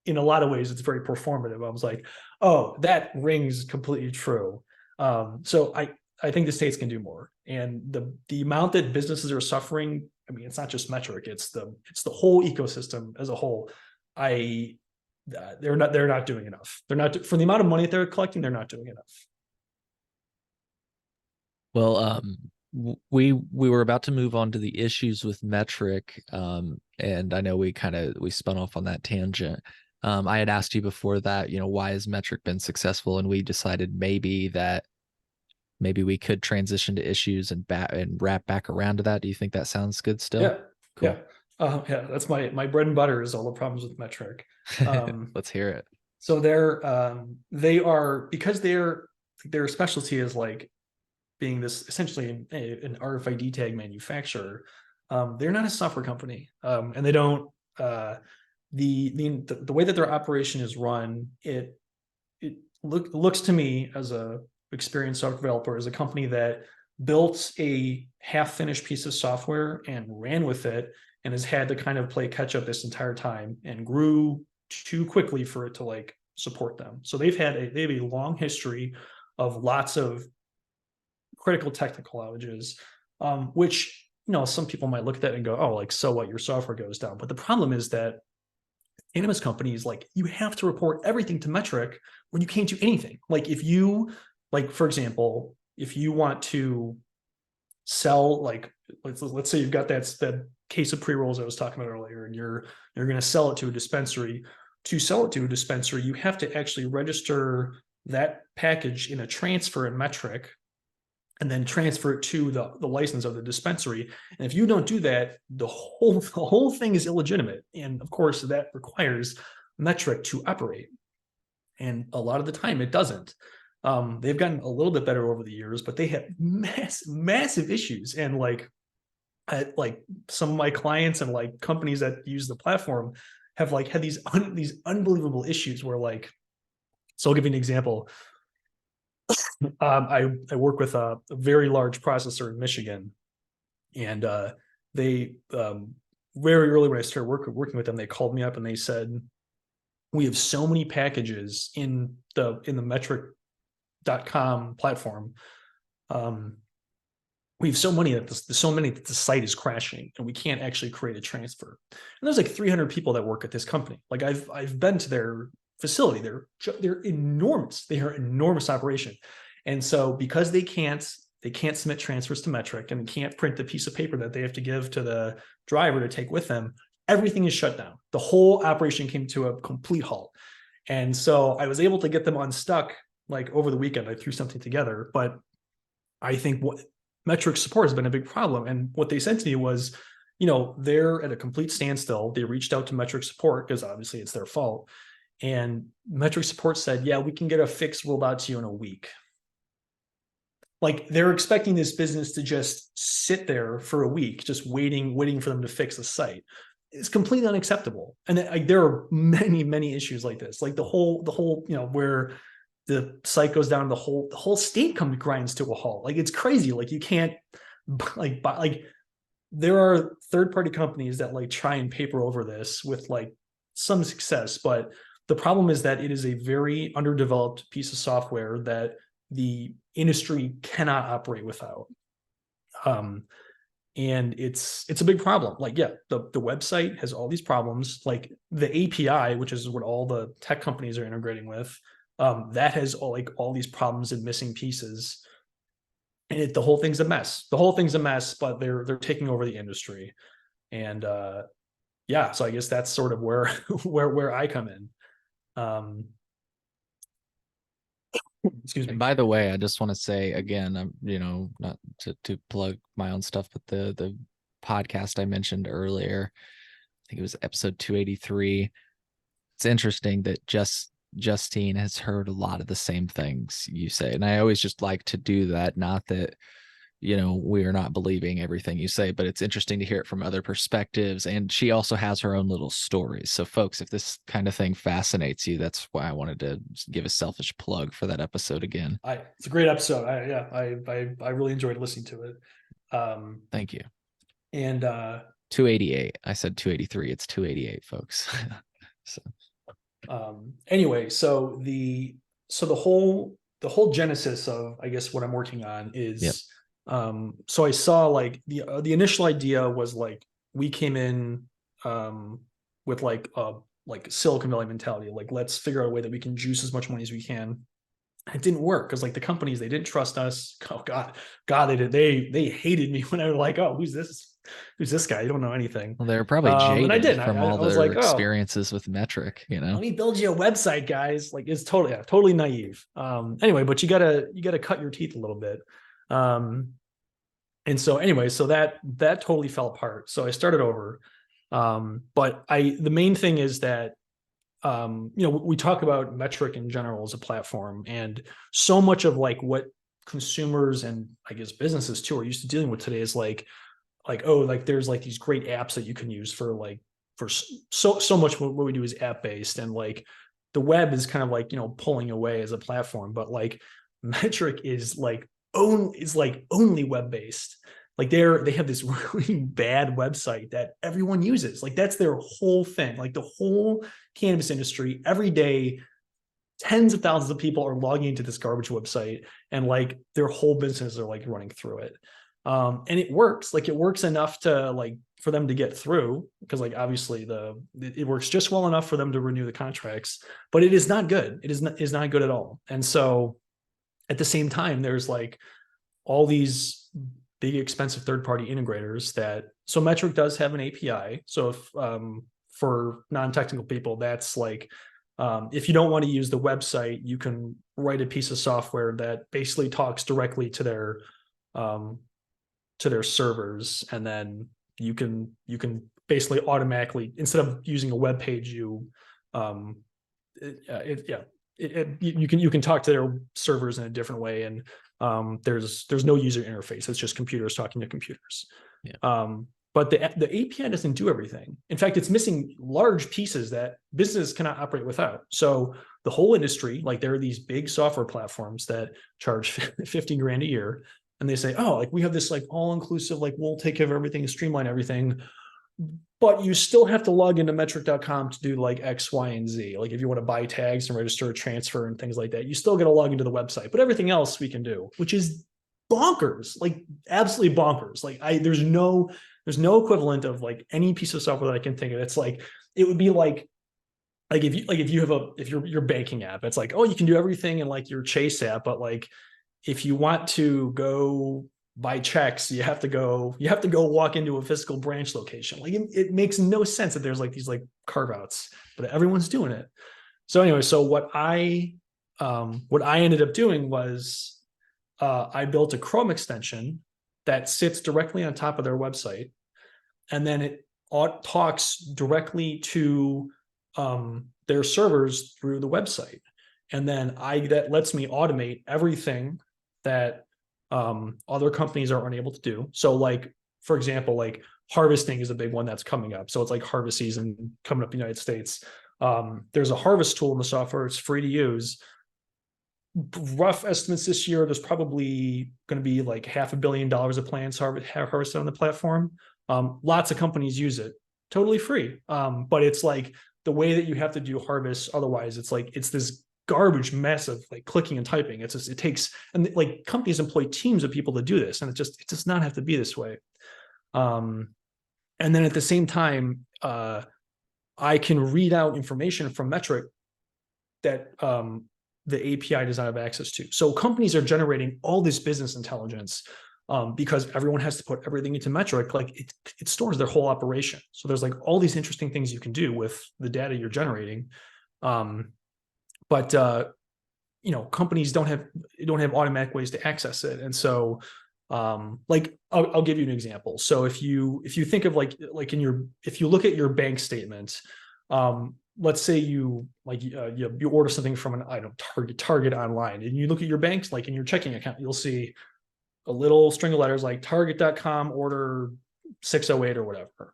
in a lot of ways, it's very performative. I was like, oh, that rings completely true. So I think the states can do more. And the amount that businesses are suffering, I mean, it's not just Metrc, it's the whole ecosystem as a whole. They're not doing enough. They're not, for the amount of money that they're collecting, they're not doing enough. Well, we were about to move on to the issues with Metrc, and I know we spun off on that tangent. I had asked you before that, why has Metrc been successful, and we decided maybe we could transition to issues and wrap back around to that. Do you think that sounds good still? Yeah, cool. Yeah, that's my bread and butter, is all the problems with Metrc. Let's hear it. So they are, because their specialty is like being this essentially an RFID tag manufacturer. They're not a software company, and they don't the way that their operation is run, it looks to me as a experienced software developer as a company that built a half-finished piece of software and ran with it and has had to kind of play catch up this entire time and grew too quickly for it to like support them. So they have a long history of lots of critical technical outages, which, you know, some people might look at that and go, oh, like, so what, your software goes down. But the problem is that cannabis companies, like, you have to report everything to Metrc when you can't do anything. Like, if you, like, for example, if you want to sell, like, let's say you've got that case of pre-rolls I was talking about earlier, and you're going to sell it to a dispensary. To sell it to a dispensary, you have to actually register that package in a transfer in Metrc, and then transfer it to the license of the dispensary. And if you don't do that, the whole thing is illegitimate. And of course, that requires Metrc to operate. And a lot of the time, it doesn't. They've gotten a little bit better over the years, but they have massive issues. And like some of my clients and like companies that use the platform have like had these unbelievable issues where, like, so I'll give you an example. I work with a very large processor in Michigan, and they very early when I started working with them, they called me up and they said, we have so many packages in the Metrc.com platform. We have so many that the site is crashing and we can't actually create a transfer. And there's like 300 people that work at this company. Like, I've been to their facility. They're enormous. They are an enormous operation. And so because they can't submit transfers to Metrc and can't print the piece of paper that they have to give to the driver to take with them, everything is shut down. The whole operation came to a complete halt. And so I was able to get them unstuck like over the weekend. I threw something together, but I think what Metrc support has been a big problem. And what they said to me was, you know, they're at a complete standstill. They reached out to Metrc support because obviously it's their fault. And Metrc support said, yeah, we can get a fix rolled out to you in a week. Like, they're expecting this business to just sit there for a week, just waiting for them to fix the site. It's completely unacceptable. And like, there are many issues like this. Like the whole, you know, where the site goes down, the whole state grinds to a halt. Like, it's crazy. Like, you can't like there are third-party companies that like try and paper over this with like some success, but the problem is that it is a very underdeveloped piece of software that the industry cannot operate without. And it's a big problem. Like, yeah, the website has all these problems. Like the API, which is what all the tech companies are integrating with, that has all these problems and missing pieces. And the whole thing's a mess. The whole thing's a mess, but they're taking over the industry. And yeah, so I guess that's sort of where where I come in. Excuse me. And by the way, I just want to say again, I'm, you know, not to plug my own stuff, but the podcast I mentioned earlier, I think it was episode 283. It's interesting that Justine has heard a lot of the same things you say. And I always just like to do that. Not that, you know, we are not believing everything you say, but it's interesting to hear it from other perspectives. And she also has her own little stories. So folks, if this kind of thing fascinates you, that's why I wanted to give a selfish plug for that episode again. It's a great episode. I really enjoyed listening to it. Thank you. And 288. I said 283. It's 288, folks. So anyway, so the whole genesis of, I guess, what I'm working on is, yep. So I saw like the initial idea was like, we came in with like Silicon Valley mentality, like, let's figure out a way that we can juice as much money as we can. It didn't work because like the companies, they didn't trust us. Oh God, they hated me when I was like, oh, who's this guy? You don't know anything. Well, they're probably jaded and I did. from all their like, experiences with Metrc, you know. Let me build you a website, guys. Like, it's totally naive. Anyway, but you gotta cut your teeth a little bit. And so anyway, so that totally fell apart. So I started over. But the main thing is that, you know, we talk about Metrc in general as a platform, and so much of like what consumers and I guess businesses too are used to dealing with today is like, oh, like there's like these great apps that you can use for like for so much what we do is app based, and like the web is kind of like, pulling away as a platform, but like Metrc is like only web based. Like they have this really bad website that everyone uses. Like that's their whole thing. Like the whole cannabis industry, every day, tens of thousands of people are logging into this garbage website, and like their whole business are like running through it. And it works. Like it works enough to like for them to get through, because like obviously it works just well enough for them to renew the contracts, but it is not good. It is not good at all. And so at the same time, there's like all these big expensive third-party integrators so Metrc does have an API. So if for non-technical people, that's like if you don't want to use the website, you can write a piece of software that basically talks directly to their servers, and then you can basically automatically, instead of using a web page, you can talk to their servers in a different way, and there's no user interface. It's just computers talking to computers. Yeah. But the API doesn't do everything. In fact, it's missing large pieces that business cannot operate without. So the whole industry, like there are these big software platforms that charge 50 grand a year, and they say, oh, like we have this like all inclusive, like we'll take care of everything, streamline everything, but you still have to log into metrc.com to do like X, Y, and Z. Like if you want to buy tags and register a transfer and things like that, you still got to log into the website, but everything else we can do, which is bonkers, like absolutely bonkers. Like there's no equivalent of like any piece of software that I can think of. It's like, it would be like if you have your banking app, it's like, oh, you can do everything in like your Chase app, but like if you want to go buy checks, you have to go walk into a physical branch location. Like it makes no sense that there's like these like carve outs, but everyone's doing it. So anyway, so what I ended up doing was I built a Chrome extension that sits directly on top of their website, and then it talks directly to their servers through the website, and then that lets me automate everything that other companies are unable to do. So like, for example, like harvesting is a big one that's coming up. So it's like harvest season coming up in the United States. There's a harvest tool in the software. It's free to use. Rough estimates this year, there's probably going to be like $500 million of plants harvested on the platform. Lots of companies use it totally free. But it's like the way that you have to do harvests. Otherwise, it's like, it's this garbage mess of like clicking and typing. It's just, it takes, and like companies employ teams of people to do this, and it does not have to be this way. And then at the same time, I can read out information from Metrc that the API does not have access to. So companies are generating all this business intelligence because everyone has to put everything into Metrc. Like it stores their whole operation. So there's like all these interesting things you can do with the data you're generating. But companies don't have automatic ways to access it. And so like I'll give you an example. So if you think of like if you look at your bank statement, let's say you order something from an item Target online, and you look at your banks, like in your checking account, you'll see a little string of letters like target.com order 608 or whatever.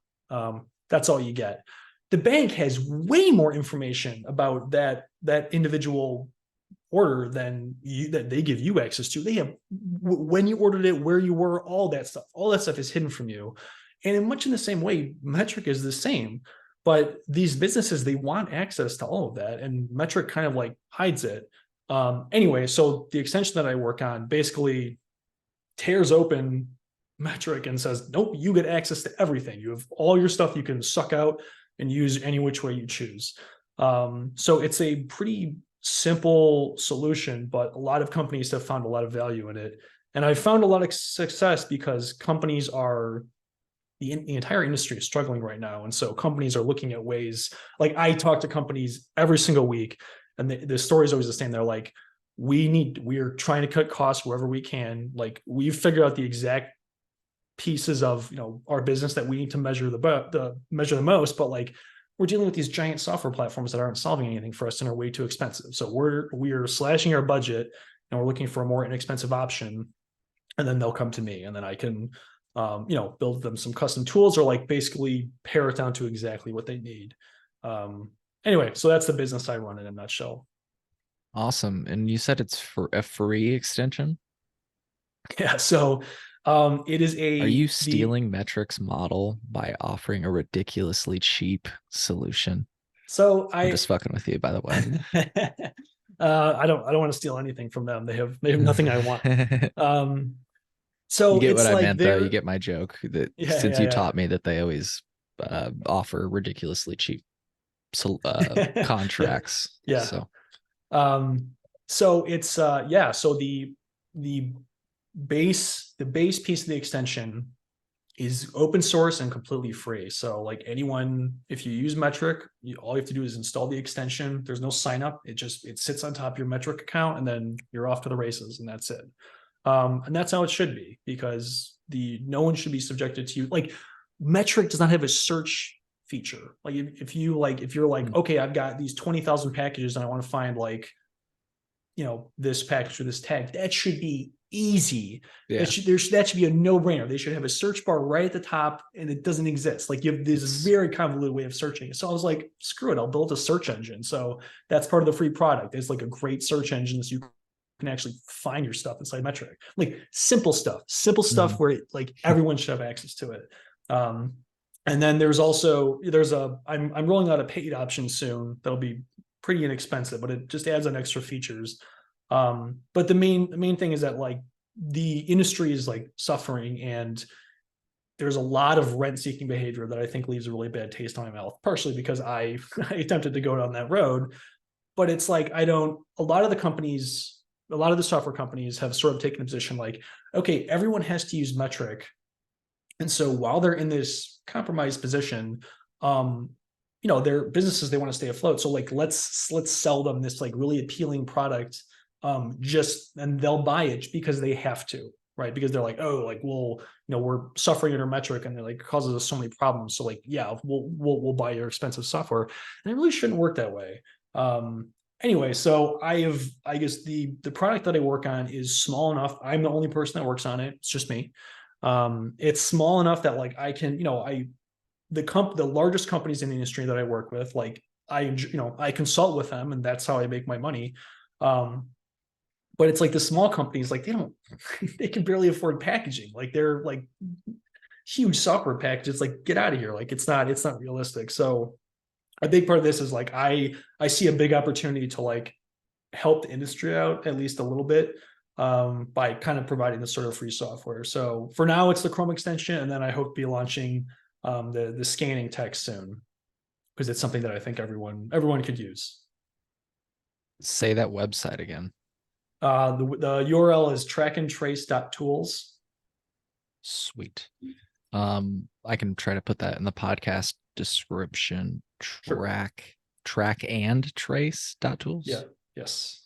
That's all you get. The bank has way more information about that individual order than that they give you access to. They have when you ordered it, where you were, all that stuff. All that stuff is hidden from you. And in much in the same way, Metrc is the same. But these businesses, they want access to all of that, and Metrc kind of like hides it. Anyway, so the extension that I work on basically tears open Metrc and says, nope, you get access to everything. You have all your stuff you can suck out and use any which way you choose. So it's a pretty simple solution, but a lot of companies have found a lot of value in it. And I've found a lot of success because companies are, the entire industry is struggling right now. And so companies are looking at ways, like I talk to companies every single week, and the story is always the same. They're like, we're trying to cut costs wherever we can. Like we've figured out the exact pieces of our business that we need to measure the most, but like we're dealing with these giant software platforms that aren't solving anything for us and are way too expensive. So we're slashing our budget, and we're looking for a more inexpensive option, and then they'll come to me, and then I can build them some custom tools, or like basically pare it down to exactly what they need. Anyway, so that's the business I run in a nutshell. Awesome. And you said it's for a free extension? Yeah. So it is Are you stealing Metrc's model by offering a ridiculously cheap solution? So I'm just fucking with you, by the way. I don't want to steal anything from them. They have nothing I want. You So get it's what I like meant, though. You get my joke. That since you taught me that they always offer ridiculously cheap contracts. Yeah. So, so it's So the base piece of the extension is open source and completely free. So like anyone, if you use Metrc, all you have to do is install the extension. There's no sign up. It sits on top of your Metrc account, and then you're off to the races, and that's it. And that's how it should be, because no one should be subjected to, like, Metrc does not have a search feature. Like if you're like, okay, I've got these 20,000 packages and I want to find like, this package or this tag, that should be easy. Yeah. That should be a no-brainer. They should have a search bar right at the top, and it doesn't exist. Like, you have this very convoluted way of searching. So I was like, screw it, I'll build a search engine. So that's part of the free product. It's like a great search engine, so you can actually find your stuff inside Metrc. Like simple stuff where like everyone should have access to it. And then I'm rolling out a paid option soon that'll be pretty inexpensive, but it just adds on extra features. But the main thing is that like the industry is like suffering, and there's a lot of rent-seeking behavior that I think leaves a really bad taste in my mouth, partially because I attempted to go down that road. But it's like, a lot of the software companies have sort of taken a position like, okay, everyone has to use Metrc. And so while they're in this compromised position, their businesses, they want to stay afloat. So like, let's sell them this like really appealing product, and they'll buy it because they have to, right? Because they're like, oh, like, well, we're suffering under Metrc, and they're like, it causes us so many problems. So like, yeah, we'll buy your expensive software. And it really shouldn't work that way. Anyway, so I guess the product that I work on is small enough. I'm the only person that works on it. It's just me. It's small enough that like I can, the largest companies in the industry that I work with, like I consult with them, and that's how I make my money. But it's like the small companies, like they can barely afford packaging. Like they're like huge software packages. Like, get out of here. Like it's not realistic. So a big part of this is like, I see a big opportunity to like help the industry out at least a little bit, by kind of providing this sort of free software. So for now, it's the Chrome extension, and then I hope to be launching the scanning text soon, because it's something that I think everyone could use. Say that website again. The URL is trackandtrace.tools. Sweet. I can try to put that in the podcast description. Trackandtrace.tools. Yeah. Yes.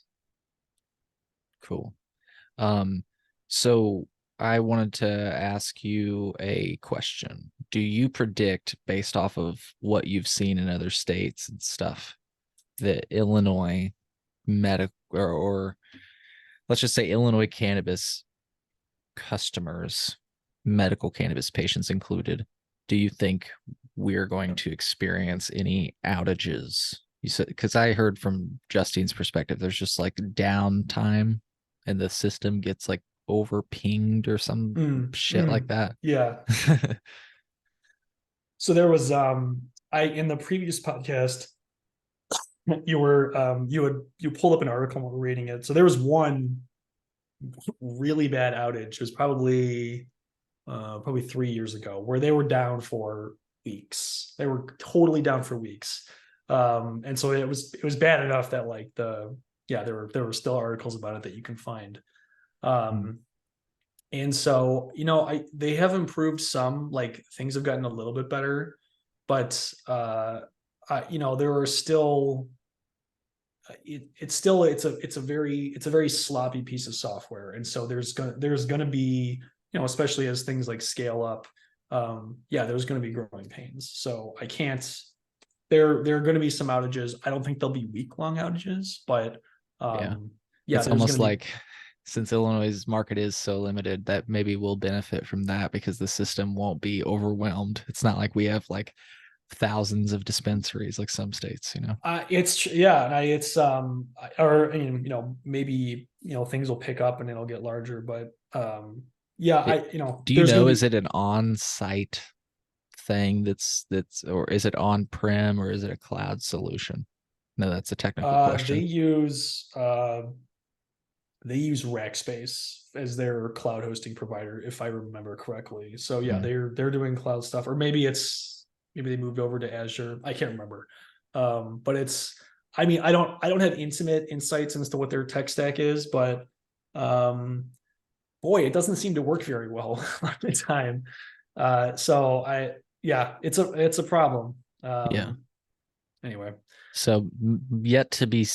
Cool. So I wanted to ask you a question. Do you predict, based off of what you've seen in other states and stuff, that Illinois medical, or let's just say Illinois cannabis customers, medical cannabis patients included, do you think we're going to experience any outages? You said, because I heard from Justine's perspective, there's just like downtime and the system gets like over pinged or some shit like that. Yeah. So there was in the previous podcast, you pulled up an article and we're reading it. So there was one really bad outage. It was probably 3 years ago, where they were down for weeks. They were totally down for weeks. And so it was bad enough that like there were still articles about it that you can find. And so, they have improved some, like things have gotten a little bit better, but there are still, it's a very sloppy piece of software. And so there's going to be, especially as things like scale up, there's going to be growing pains. So there are going to be some outages. I don't think they'll be week-long outages, but it's almost like since Illinois' market is so limited, that maybe we'll benefit from that because the system won't be overwhelmed. It's not like we have like thousands of dispensaries like some states, you know. It's or maybe things will pick up and it'll get larger, but Do you there's gonna know, be is it an on-site thing that's or is it on-prem or is it a cloud solution? No, that's a technical they question. use Rackspace as their cloud hosting provider, if I remember correctly. So yeah, Hmm. they're doing cloud stuff, or maybe they moved over to Azure. I can't remember. But I don't have intimate insights as to what their tech stack is, but boy, it doesn't seem to work very well all the time. So it's a problem. Yeah. Anyway. So yet to be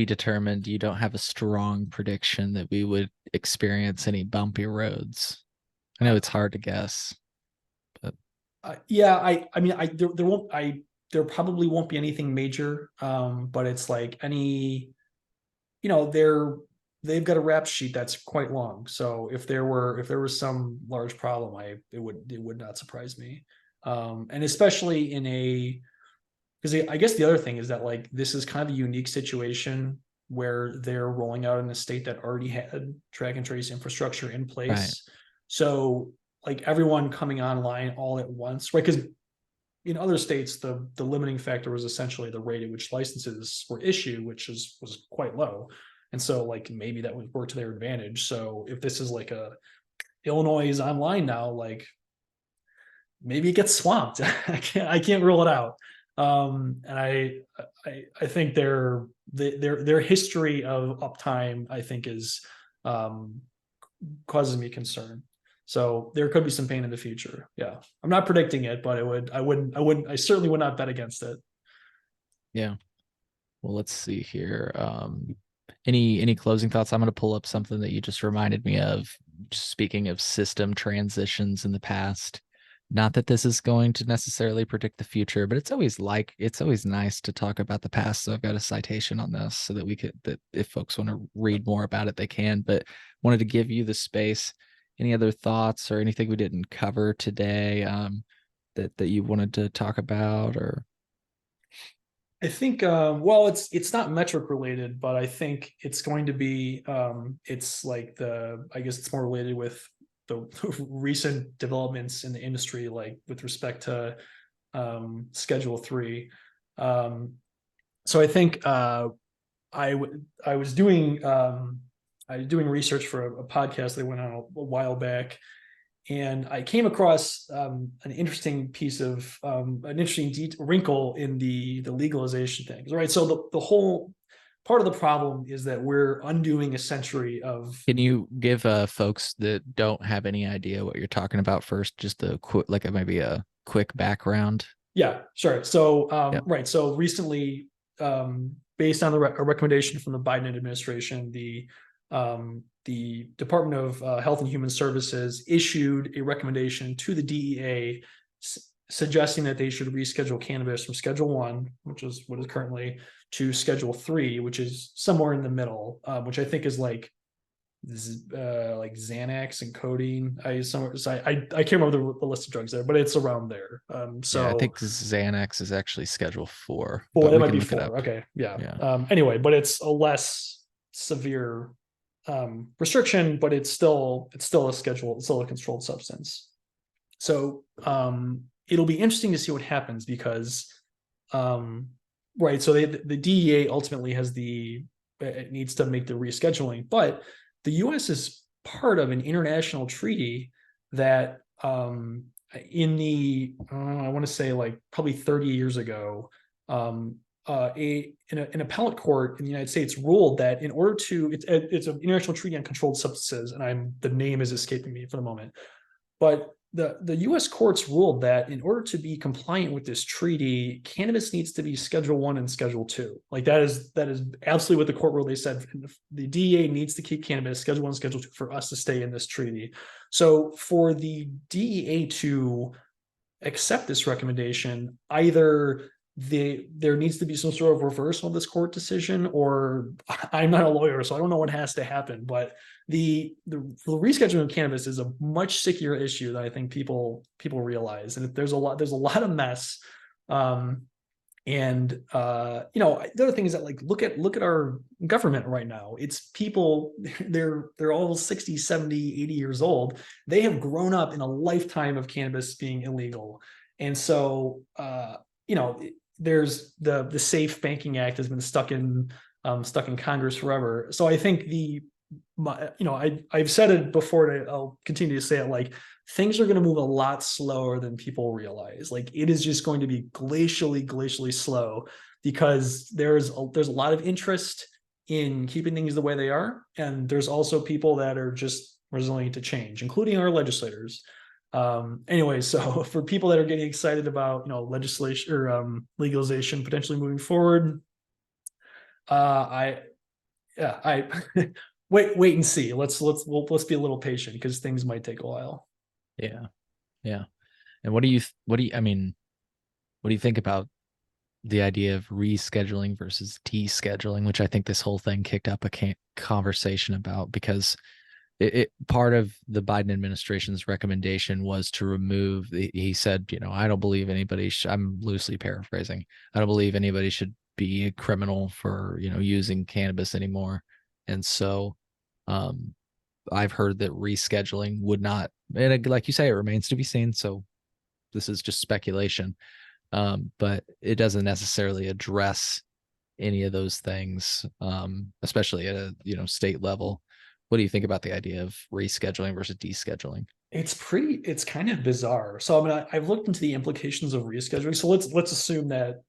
determined. You don't have a strong prediction that we would experience any bumpy roads. I know it's hard to guess, but there probably won't be anything major. But it's like they've got a rap sheet that's quite long. So if there was some large problem, it would not surprise me. And especially because I guess the other thing is that like this is kind of a unique situation where they're rolling out in a state that already had track and trace infrastructure in place. Right. So like everyone coming online all at once, right? Because in other states, the limiting factor was essentially the rate at which licenses were issued, which was quite low. And so like maybe that would work to their advantage. So if this is like Illinois is online now, like maybe it gets swamped. I can't rule it out. And I think their history of uptime, I think, is causes me concern. So there could be some pain in the future. Yeah, I'm not predicting it, but I certainly would not bet against it. Yeah. Well, let's see here. Any closing thoughts? I'm going to pull up something that you just reminded me of. Speaking of system transitions in the past, not that this is going to necessarily predict the future, but it's always nice to talk about the past. So I've got a citation on this so that if folks want to read more about it, they can. But wanted to give you the space. Any other thoughts or anything we didn't cover today that you wanted to talk about or? I think well, it's not Metrc related, but I think it's going to be it's like I guess it's more related with the recent developments in the industry, like with respect to Schedule 3. So I think I was doing research for a podcast that went on a while back, and I came across an interesting piece of an interesting wrinkle in the legalization things. Right, so the whole part of the problem is that we're undoing a century of. Can you give folks that don't have any idea what you're talking about first, just a quick, like maybe a quick background? Yeah, sure. So Yep. right, so recently, based on a recommendation from the Biden administration, the Department of Health and Human Services issued a recommendation to the DEA suggesting that they should reschedule cannabis from Schedule 1, which is what is currently, to Schedule 3, which is somewhere in the middle, which I think is like Xanax and codeine. I can't remember the list of drugs there, but it's around there. So Yeah, I think Xanax is actually Schedule 4, well, but that we might can be look it 4. up. Okay, yeah. Yeah. Anyway, but it's a less severe restriction, but it's still a schedule. It's still a controlled substance. So it'll be interesting to see what happens because, right. So the DEA ultimately it needs to make the rescheduling, but the U.S. is part of an international treaty that in the I want to say like probably 30 years ago, an appellate court in the United States ruled that in order to it's an international treaty on controlled substances, and the name is escaping me for the moment, but the U.S. courts ruled that in order to be compliant with this treaty, cannabis needs to be Schedule 1 and Schedule 2. Like that is absolutely what the court ruled. They said the DEA needs to keep cannabis Schedule 1 and Schedule 2 for us to stay in this treaty. So for the DEA to accept this recommendation, either there needs to be some sort of reversal of this court decision, or I'm not a lawyer, so I don't know what has to happen. But the rescheduling of cannabis is a much stickier issue than I think people realize, and there's a lot of mess. And you know, the other thing is that, like, look at our government right now. It's people, they're all 60, 70, 80 years old. They have grown up in a lifetime of cannabis being illegal. And so you know, there's the Safe Banking Act has been stuck in Congress forever. So I think you know, I've said it before, and I'll continue to say it, like, things are going to move a lot slower than people realize. Like, it is just going to be glacially slow, because there's a lot of interest in keeping things the way they are, and there's also people that are just resilient to change, including our legislators. Anyway, so for people that are getting excited about, you know, legislation or legalization potentially moving forward, I wait and see. Let's be a little patient, because things might take a while. Yeah. Yeah. And what do you think about the idea of rescheduling versus descheduling, which I think this whole thing kicked up a conversation about, because part of the Biden administration's recommendation was to remove he said, you know, I don't believe anybody I'm loosely paraphrasing, I don't believe anybody should be a criminal for, you know, using cannabis anymore. And so I've heard that rescheduling would not, and like you say, it remains to be seen, so this is just speculation, but it doesn't necessarily address any of those things, especially at a, you know, state level. What do you think about the idea of rescheduling versus descheduling? It's kind of bizarre. So I mean, I've looked into the implications of rescheduling. So let's assume that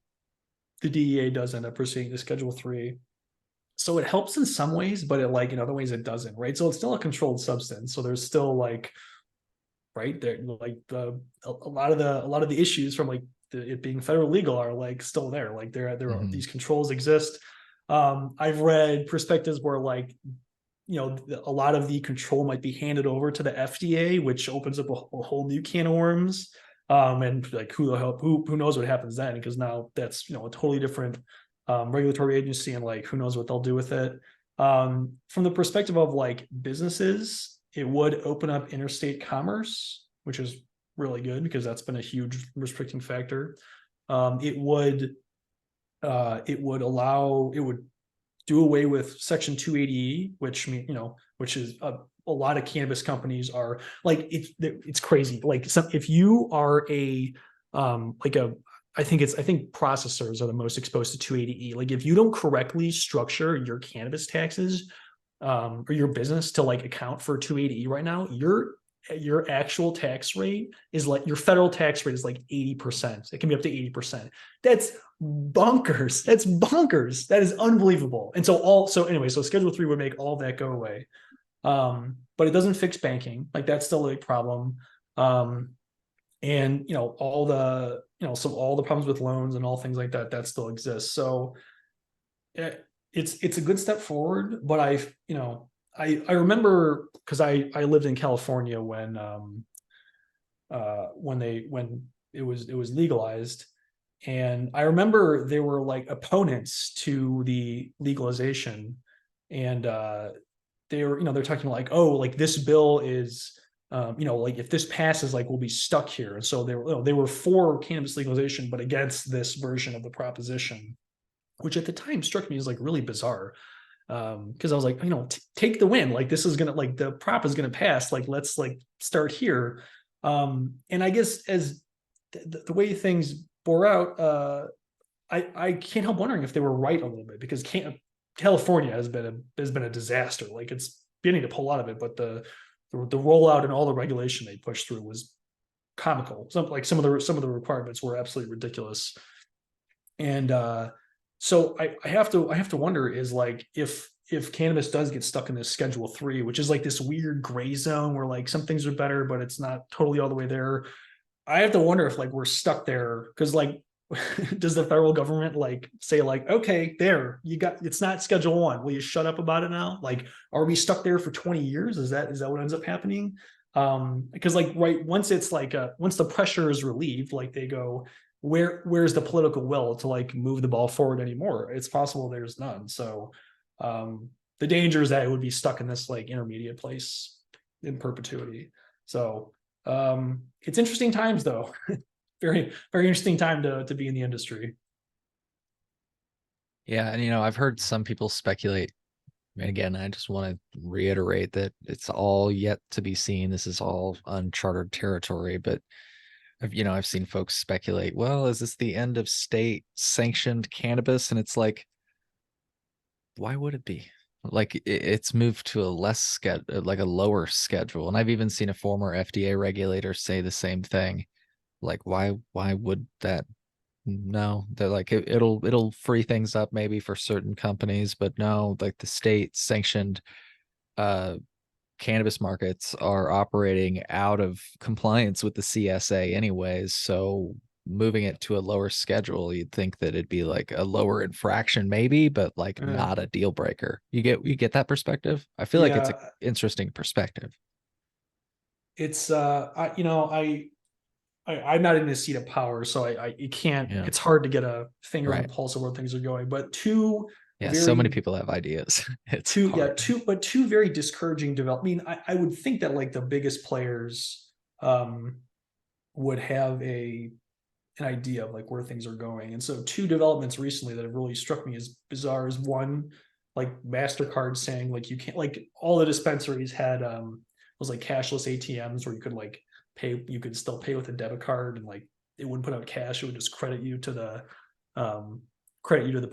the DEA does end up proceeding to Schedule 3. So it helps in some ways, but it, like, in other ways it doesn't, right? So it's still a controlled substance. So there's still, like, right there, like, a lot of the issues from, like, it being federal legal are, like, still there. Like, there are these controls exist. I've read perspectives where, like, you know, a lot of the control might be handed over to the FDA, which opens up a whole new can of worms. And, like, who knows what happens then? Because now that's, you know, a totally different regulatory agency, and, like, who knows what they'll do with it. From the perspective of, like, businesses, it would open up interstate commerce, which is really good, because that's been a huge restricting factor. It would do away with Section 280E, which, you know, which is a lot of cannabis companies are, like, it's crazy. Like, if you are I think processors are the most exposed to 280E. Like, if you don't correctly structure your cannabis taxes, or your business to, like, account for 280E right now, your actual tax rate is, like, your federal tax rate is like 80%. It can be up to 80%. That's bonkers. That is unbelievable. And so Schedule 3 would make all of that go away. But it doesn't fix banking. Like, that's still a problem. And, you know, all the problems with loans and all things like that still exists. So it's a good step forward, but I remember, because I lived in California when it was legalized, and I remember there were, like, opponents to the legalization, and they're talking, like, oh, like, this bill is, you know, like, if this passes, like, we'll be stuck here. And so they were for cannabis legalization, but against this version of the proposition, which at the time struck me as, like, really bizarre. Because I was like, you know, take the win. Like, this is gonna, like, the prop is gonna pass. Like, let's, like, start here. And I guess as the way things bore out, I can't help wondering if they were right a little bit, because California has been a disaster. Like, it's beginning to pull out of it, but the rollout and all the regulation they pushed through was comical. Some of the requirements were absolutely ridiculous. And so I have to wonder, is, like, if cannabis does get stuck in this Schedule 3, which is, like, this weird gray zone where, like, some things are better, but it's not totally all the way there. I have to wonder if, like, we're stuck there, because, like, does the federal government, like, say, like, okay, there, it's not Schedule 1. Will you shut up about it now? Like, are we stuck there for 20 years? Is that what ends up happening? Because, like, right, once it's like once the pressure is relieved, like, they go, where's the political will to like move the ball forward anymore? It's possible there's none. So the danger is that it would be stuck in this like intermediate place in perpetuity. So it's interesting times though. Very, very interesting time to be in the industry. Yeah, and I've heard some people speculate, and again, I just want to reiterate that it's all yet to be seen. This is all uncharted territory, but I've seen folks speculate, well, is this the end of state sanctioned cannabis? And it's like, why would it be? Like it's moved to a like a lower schedule. And I've even seen a former FDA regulator say the same thing. Like, why would that? No, they're like it'll free things up maybe for certain companies, but no, like the state sanctioned uh cannabis markets are operating out of compliance with the CSA anyways. So moving it to a lower schedule, you'd think that it'd be like a lower infraction maybe, but like not a deal breaker. You get that perspective? I feel like it's an Yeah, interesting perspective. it's I'm not in a seat of power, so it can't. Yeah. It's hard to get a finger on the Right. pulse of where things are going. But two Yeah. So many very people have ideas. It's two yeah hard. two very discouraging develop. I mean, I would think that like the biggest players would have an idea of like where things are going. And so two developments recently that have really struck me as bizarre is one, like MasterCard saying like you can't, like all the dispensaries had was like cashless ATMs where you could like pay, you could still pay with a debit card, and like it wouldn't put out cash, it would just credit you to the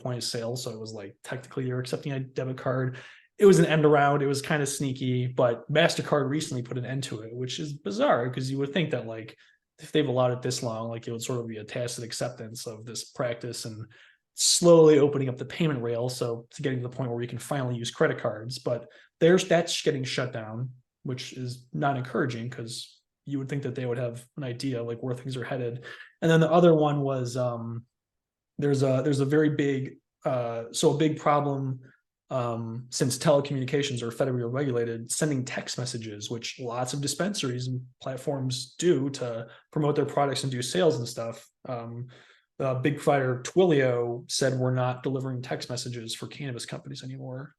point of sale. So it was like technically you're accepting a debit card. It was an end around. It was kind of sneaky, but MasterCard recently put an end to it, which is bizarre because you would think that like if they've allowed it this long, like it would sort of be a tacit acceptance of this practice and slowly opening up the payment rail. So it's getting to the point where we can finally use credit cards, but that's getting shut down, which is not encouraging because you would think that they would have an idea like where things are headed. And then the other one was there's a very big a big problem since telecommunications are federally regulated, sending text messages, which lots of dispensaries and platforms do to promote their products and do sales and stuff. The big provider Twilio said we're not delivering text messages for cannabis companies anymore.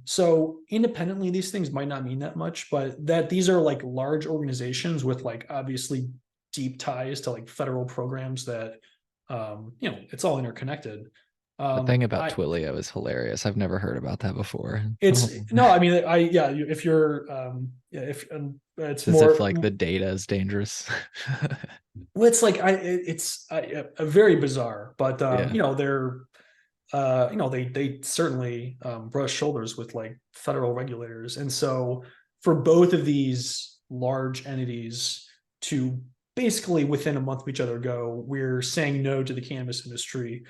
So independently, these things might not mean that much, but that these are like large organizations with like obviously deep ties to like federal programs that it's all interconnected. The thing about I Twilio is hilarious. I've never heard about that before. it's no, I mean, if you're if it's As if more, like the data is dangerous. well, it's like it's a very bizarre, but Yeah. they're they certainly brush shoulders with like federal regulators. And so for both of these large entities to basically within a month of each other go, we're saying no to the cannabis industry,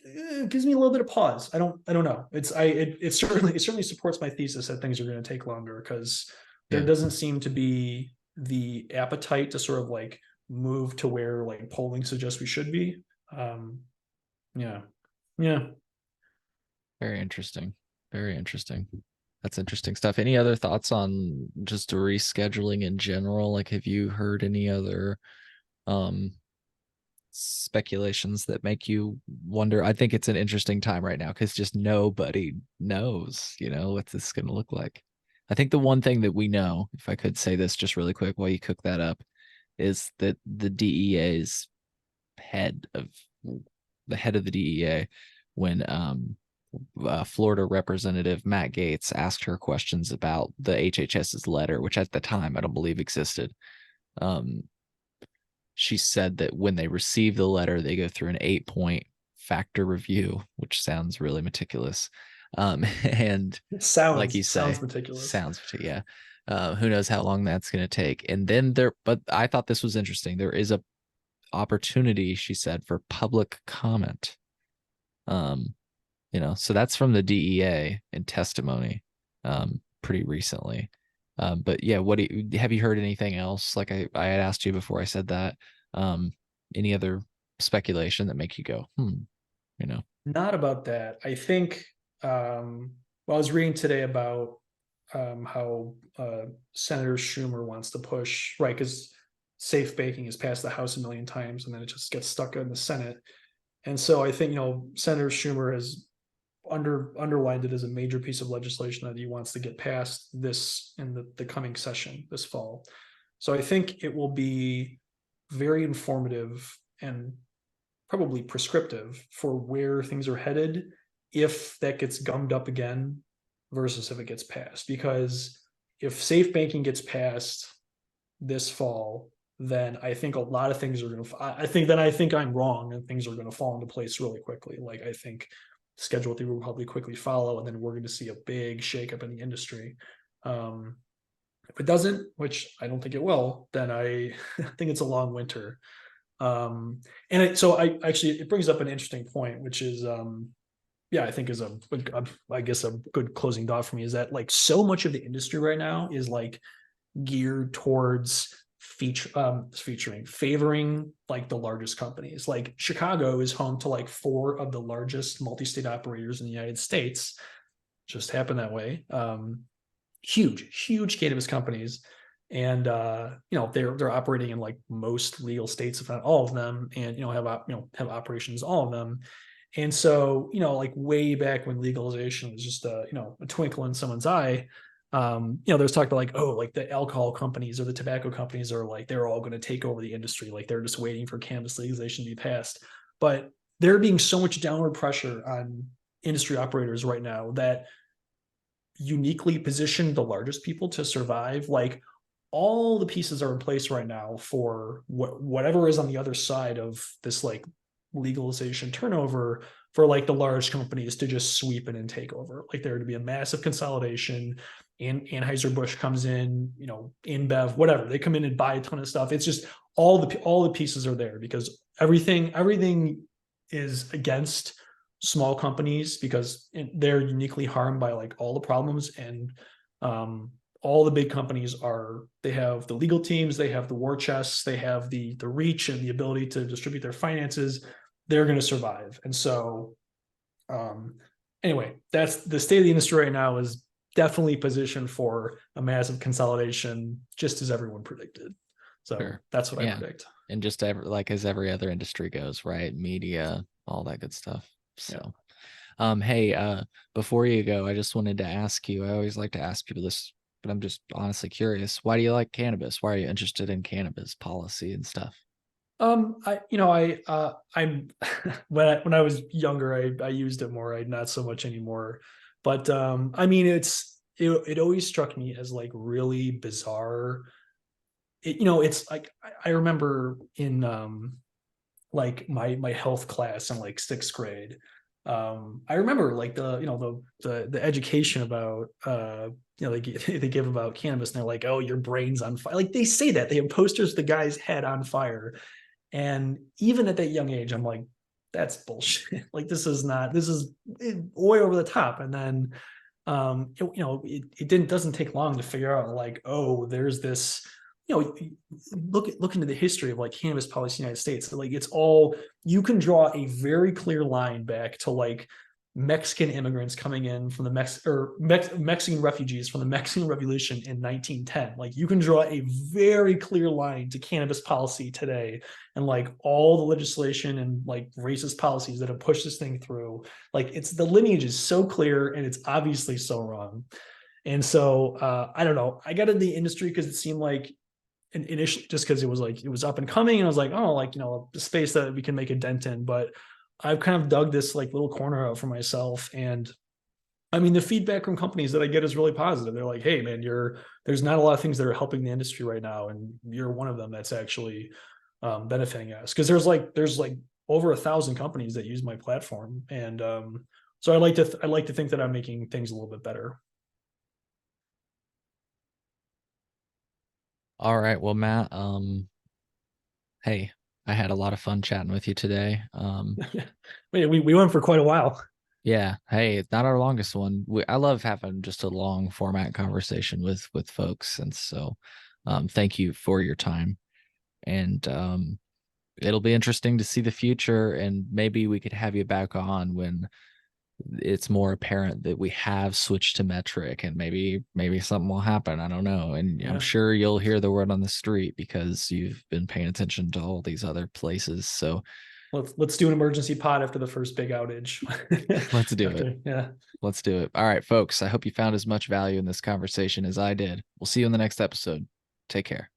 it gives me a little bit of pause. I don't know. It certainly supports my thesis that things are going to take longer because there Yeah. doesn't seem to be the appetite to sort of like move to where like polling suggests we should be. Yeah. Yeah. Very interesting. Very interesting. That's interesting stuff. Any other thoughts on just rescheduling in general? Like, have you heard any other um speculations that make you wonder? I think it's an interesting time right now because just nobody knows, what this is going to look like. I think the one thing that we know, if I could say this just really quick while you cook that up, is that head of the head of the DEA, when Florida Representative Matt Gaetz asked her questions about the HHS's letter, which at the time I don't believe existed. She said that when they receive the letter, they go through an 8-point factor review, which sounds really meticulous. And like you say, Sounds meticulous. yeah. Who knows how long that's going to take. And then but I thought this was interesting. There is a opportunity, she said, for public comment. So that's from the DEA in testimony pretty recently. But yeah, have you heard anything else? Like I had asked you before I said that. Any other speculation that make you go, Not about that. I think I was reading today about how Senator Schumer wants to push, right? Because safe banking has passed the House a million times and then it just gets stuck in the Senate. And so I think, Senator Schumer has underlined it as a major piece of legislation that he wants to get passed this in the coming session this fall. So I think it will be very informative and probably prescriptive for where things are headed if that gets gummed up again versus if it gets passed. Because if safe banking gets passed this fall, then I think a lot of things are going to, I think I'm wrong and things are going to fall into place really quickly. Like I think Schedule 3 will probably quickly follow, and then we're going to see a big shakeup in the industry. If it doesn't, which I don't think it will, then I think it's a long winter. So it brings up an interesting point, which is, I think is I guess a good closing thought for me is that like so much of the industry right now is like geared towards favoring like the largest companies. Like Chicago is home to like 4 of the largest multi-state operators in the United States. Just happened that way. Huge cannabis companies, and they're operating in like most legal states, if not all of them, and have operations in all of them. And so like way back when legalization was just a twinkle in someone's eye, there's talk about like, oh, like the alcohol companies or the tobacco companies are like they're all going to take over the industry, like they're just waiting for cannabis legalization to be passed. But there being so much downward pressure on industry operators right now that uniquely position the largest people to survive. Like all the pieces are in place right now for whatever is on the other side of this like legalization turnover, for like the large companies to just sweep in and take over. Like there to be a massive consolidation, and Anheuser-Busch comes in, InBev, whatever, they come in and buy a ton of stuff. It's just all the pieces are there because everything is against small companies because they're uniquely harmed by like all the problems. And all the big companies they have the legal teams, they have the war chests, they have the reach and the ability to distribute their finances. They're going to survive. And so anyway, that's the state of the industry right now, is definitely positioned for a massive consolidation, just as everyone predicted. So sure. That's what I predict. And just as every other industry goes, right? Media, all that good stuff. So, hey, before you go, I just wanted to ask you, I always like to ask people this, but I'm just honestly curious. Why do you like cannabis? Why are you interested in cannabis policy and stuff? I'm when I was younger, I used it more. Not so much anymore. But I mean, it always struck me as like really bizarre. It's like I remember in like my health class in like 6th grade. I remember like the education about they give about cannabis, and they're like, oh, your brain's on fire. Like they say that they have posters of the guy's head on fire. And even at that young age, I'm like, that's bullshit. Like this is way over the top. And then it doesn't take long to figure out like, oh, there's this, look into the history of like cannabis policy in the United States. Like it's all, you can draw a very clear line back to like Mexican immigrants coming in from the Mexican refugees from the Mexican Revolution in 1910. Like you can draw a very clear line to cannabis policy today, and like all the legislation and like racist policies that have pushed this thing through. Like the lineage is so clear, and it's obviously so wrong. And so I don't know. I got in the industry because it seemed like initially just because it was up and coming, and I was like, oh, like a space that we can make a dent in. But I've kind of dug this like little corner out for myself. And I mean, the feedback from companies that I get is really positive. They're like, hey man, there's not a lot of things that are helping the industry right now, and you're one of them that's actually benefiting us. Cause there's like over 1,000 companies that use my platform. And so I like to think that I'm making things a little bit better. All right. Well, Matt, hey, I had a lot of fun chatting with you today. We went for quite a while. Yeah. Hey, it's not our longest one. I love having just a long format conversation with folks. And so thank you for your time. And it'll be interesting to see the future, and maybe we could have you back on when it's more apparent that we have switched to Metrc, and maybe something will happen. I don't know. And Yeah. I'm sure you'll hear the word on the street because you've been paying attention to all these other places. So Let's do an emergency pod after the first big outage. let's do it. Yeah. Let's do it. All right, folks. I hope you found as much value in this conversation as I did. We'll see you in the next episode. Take care.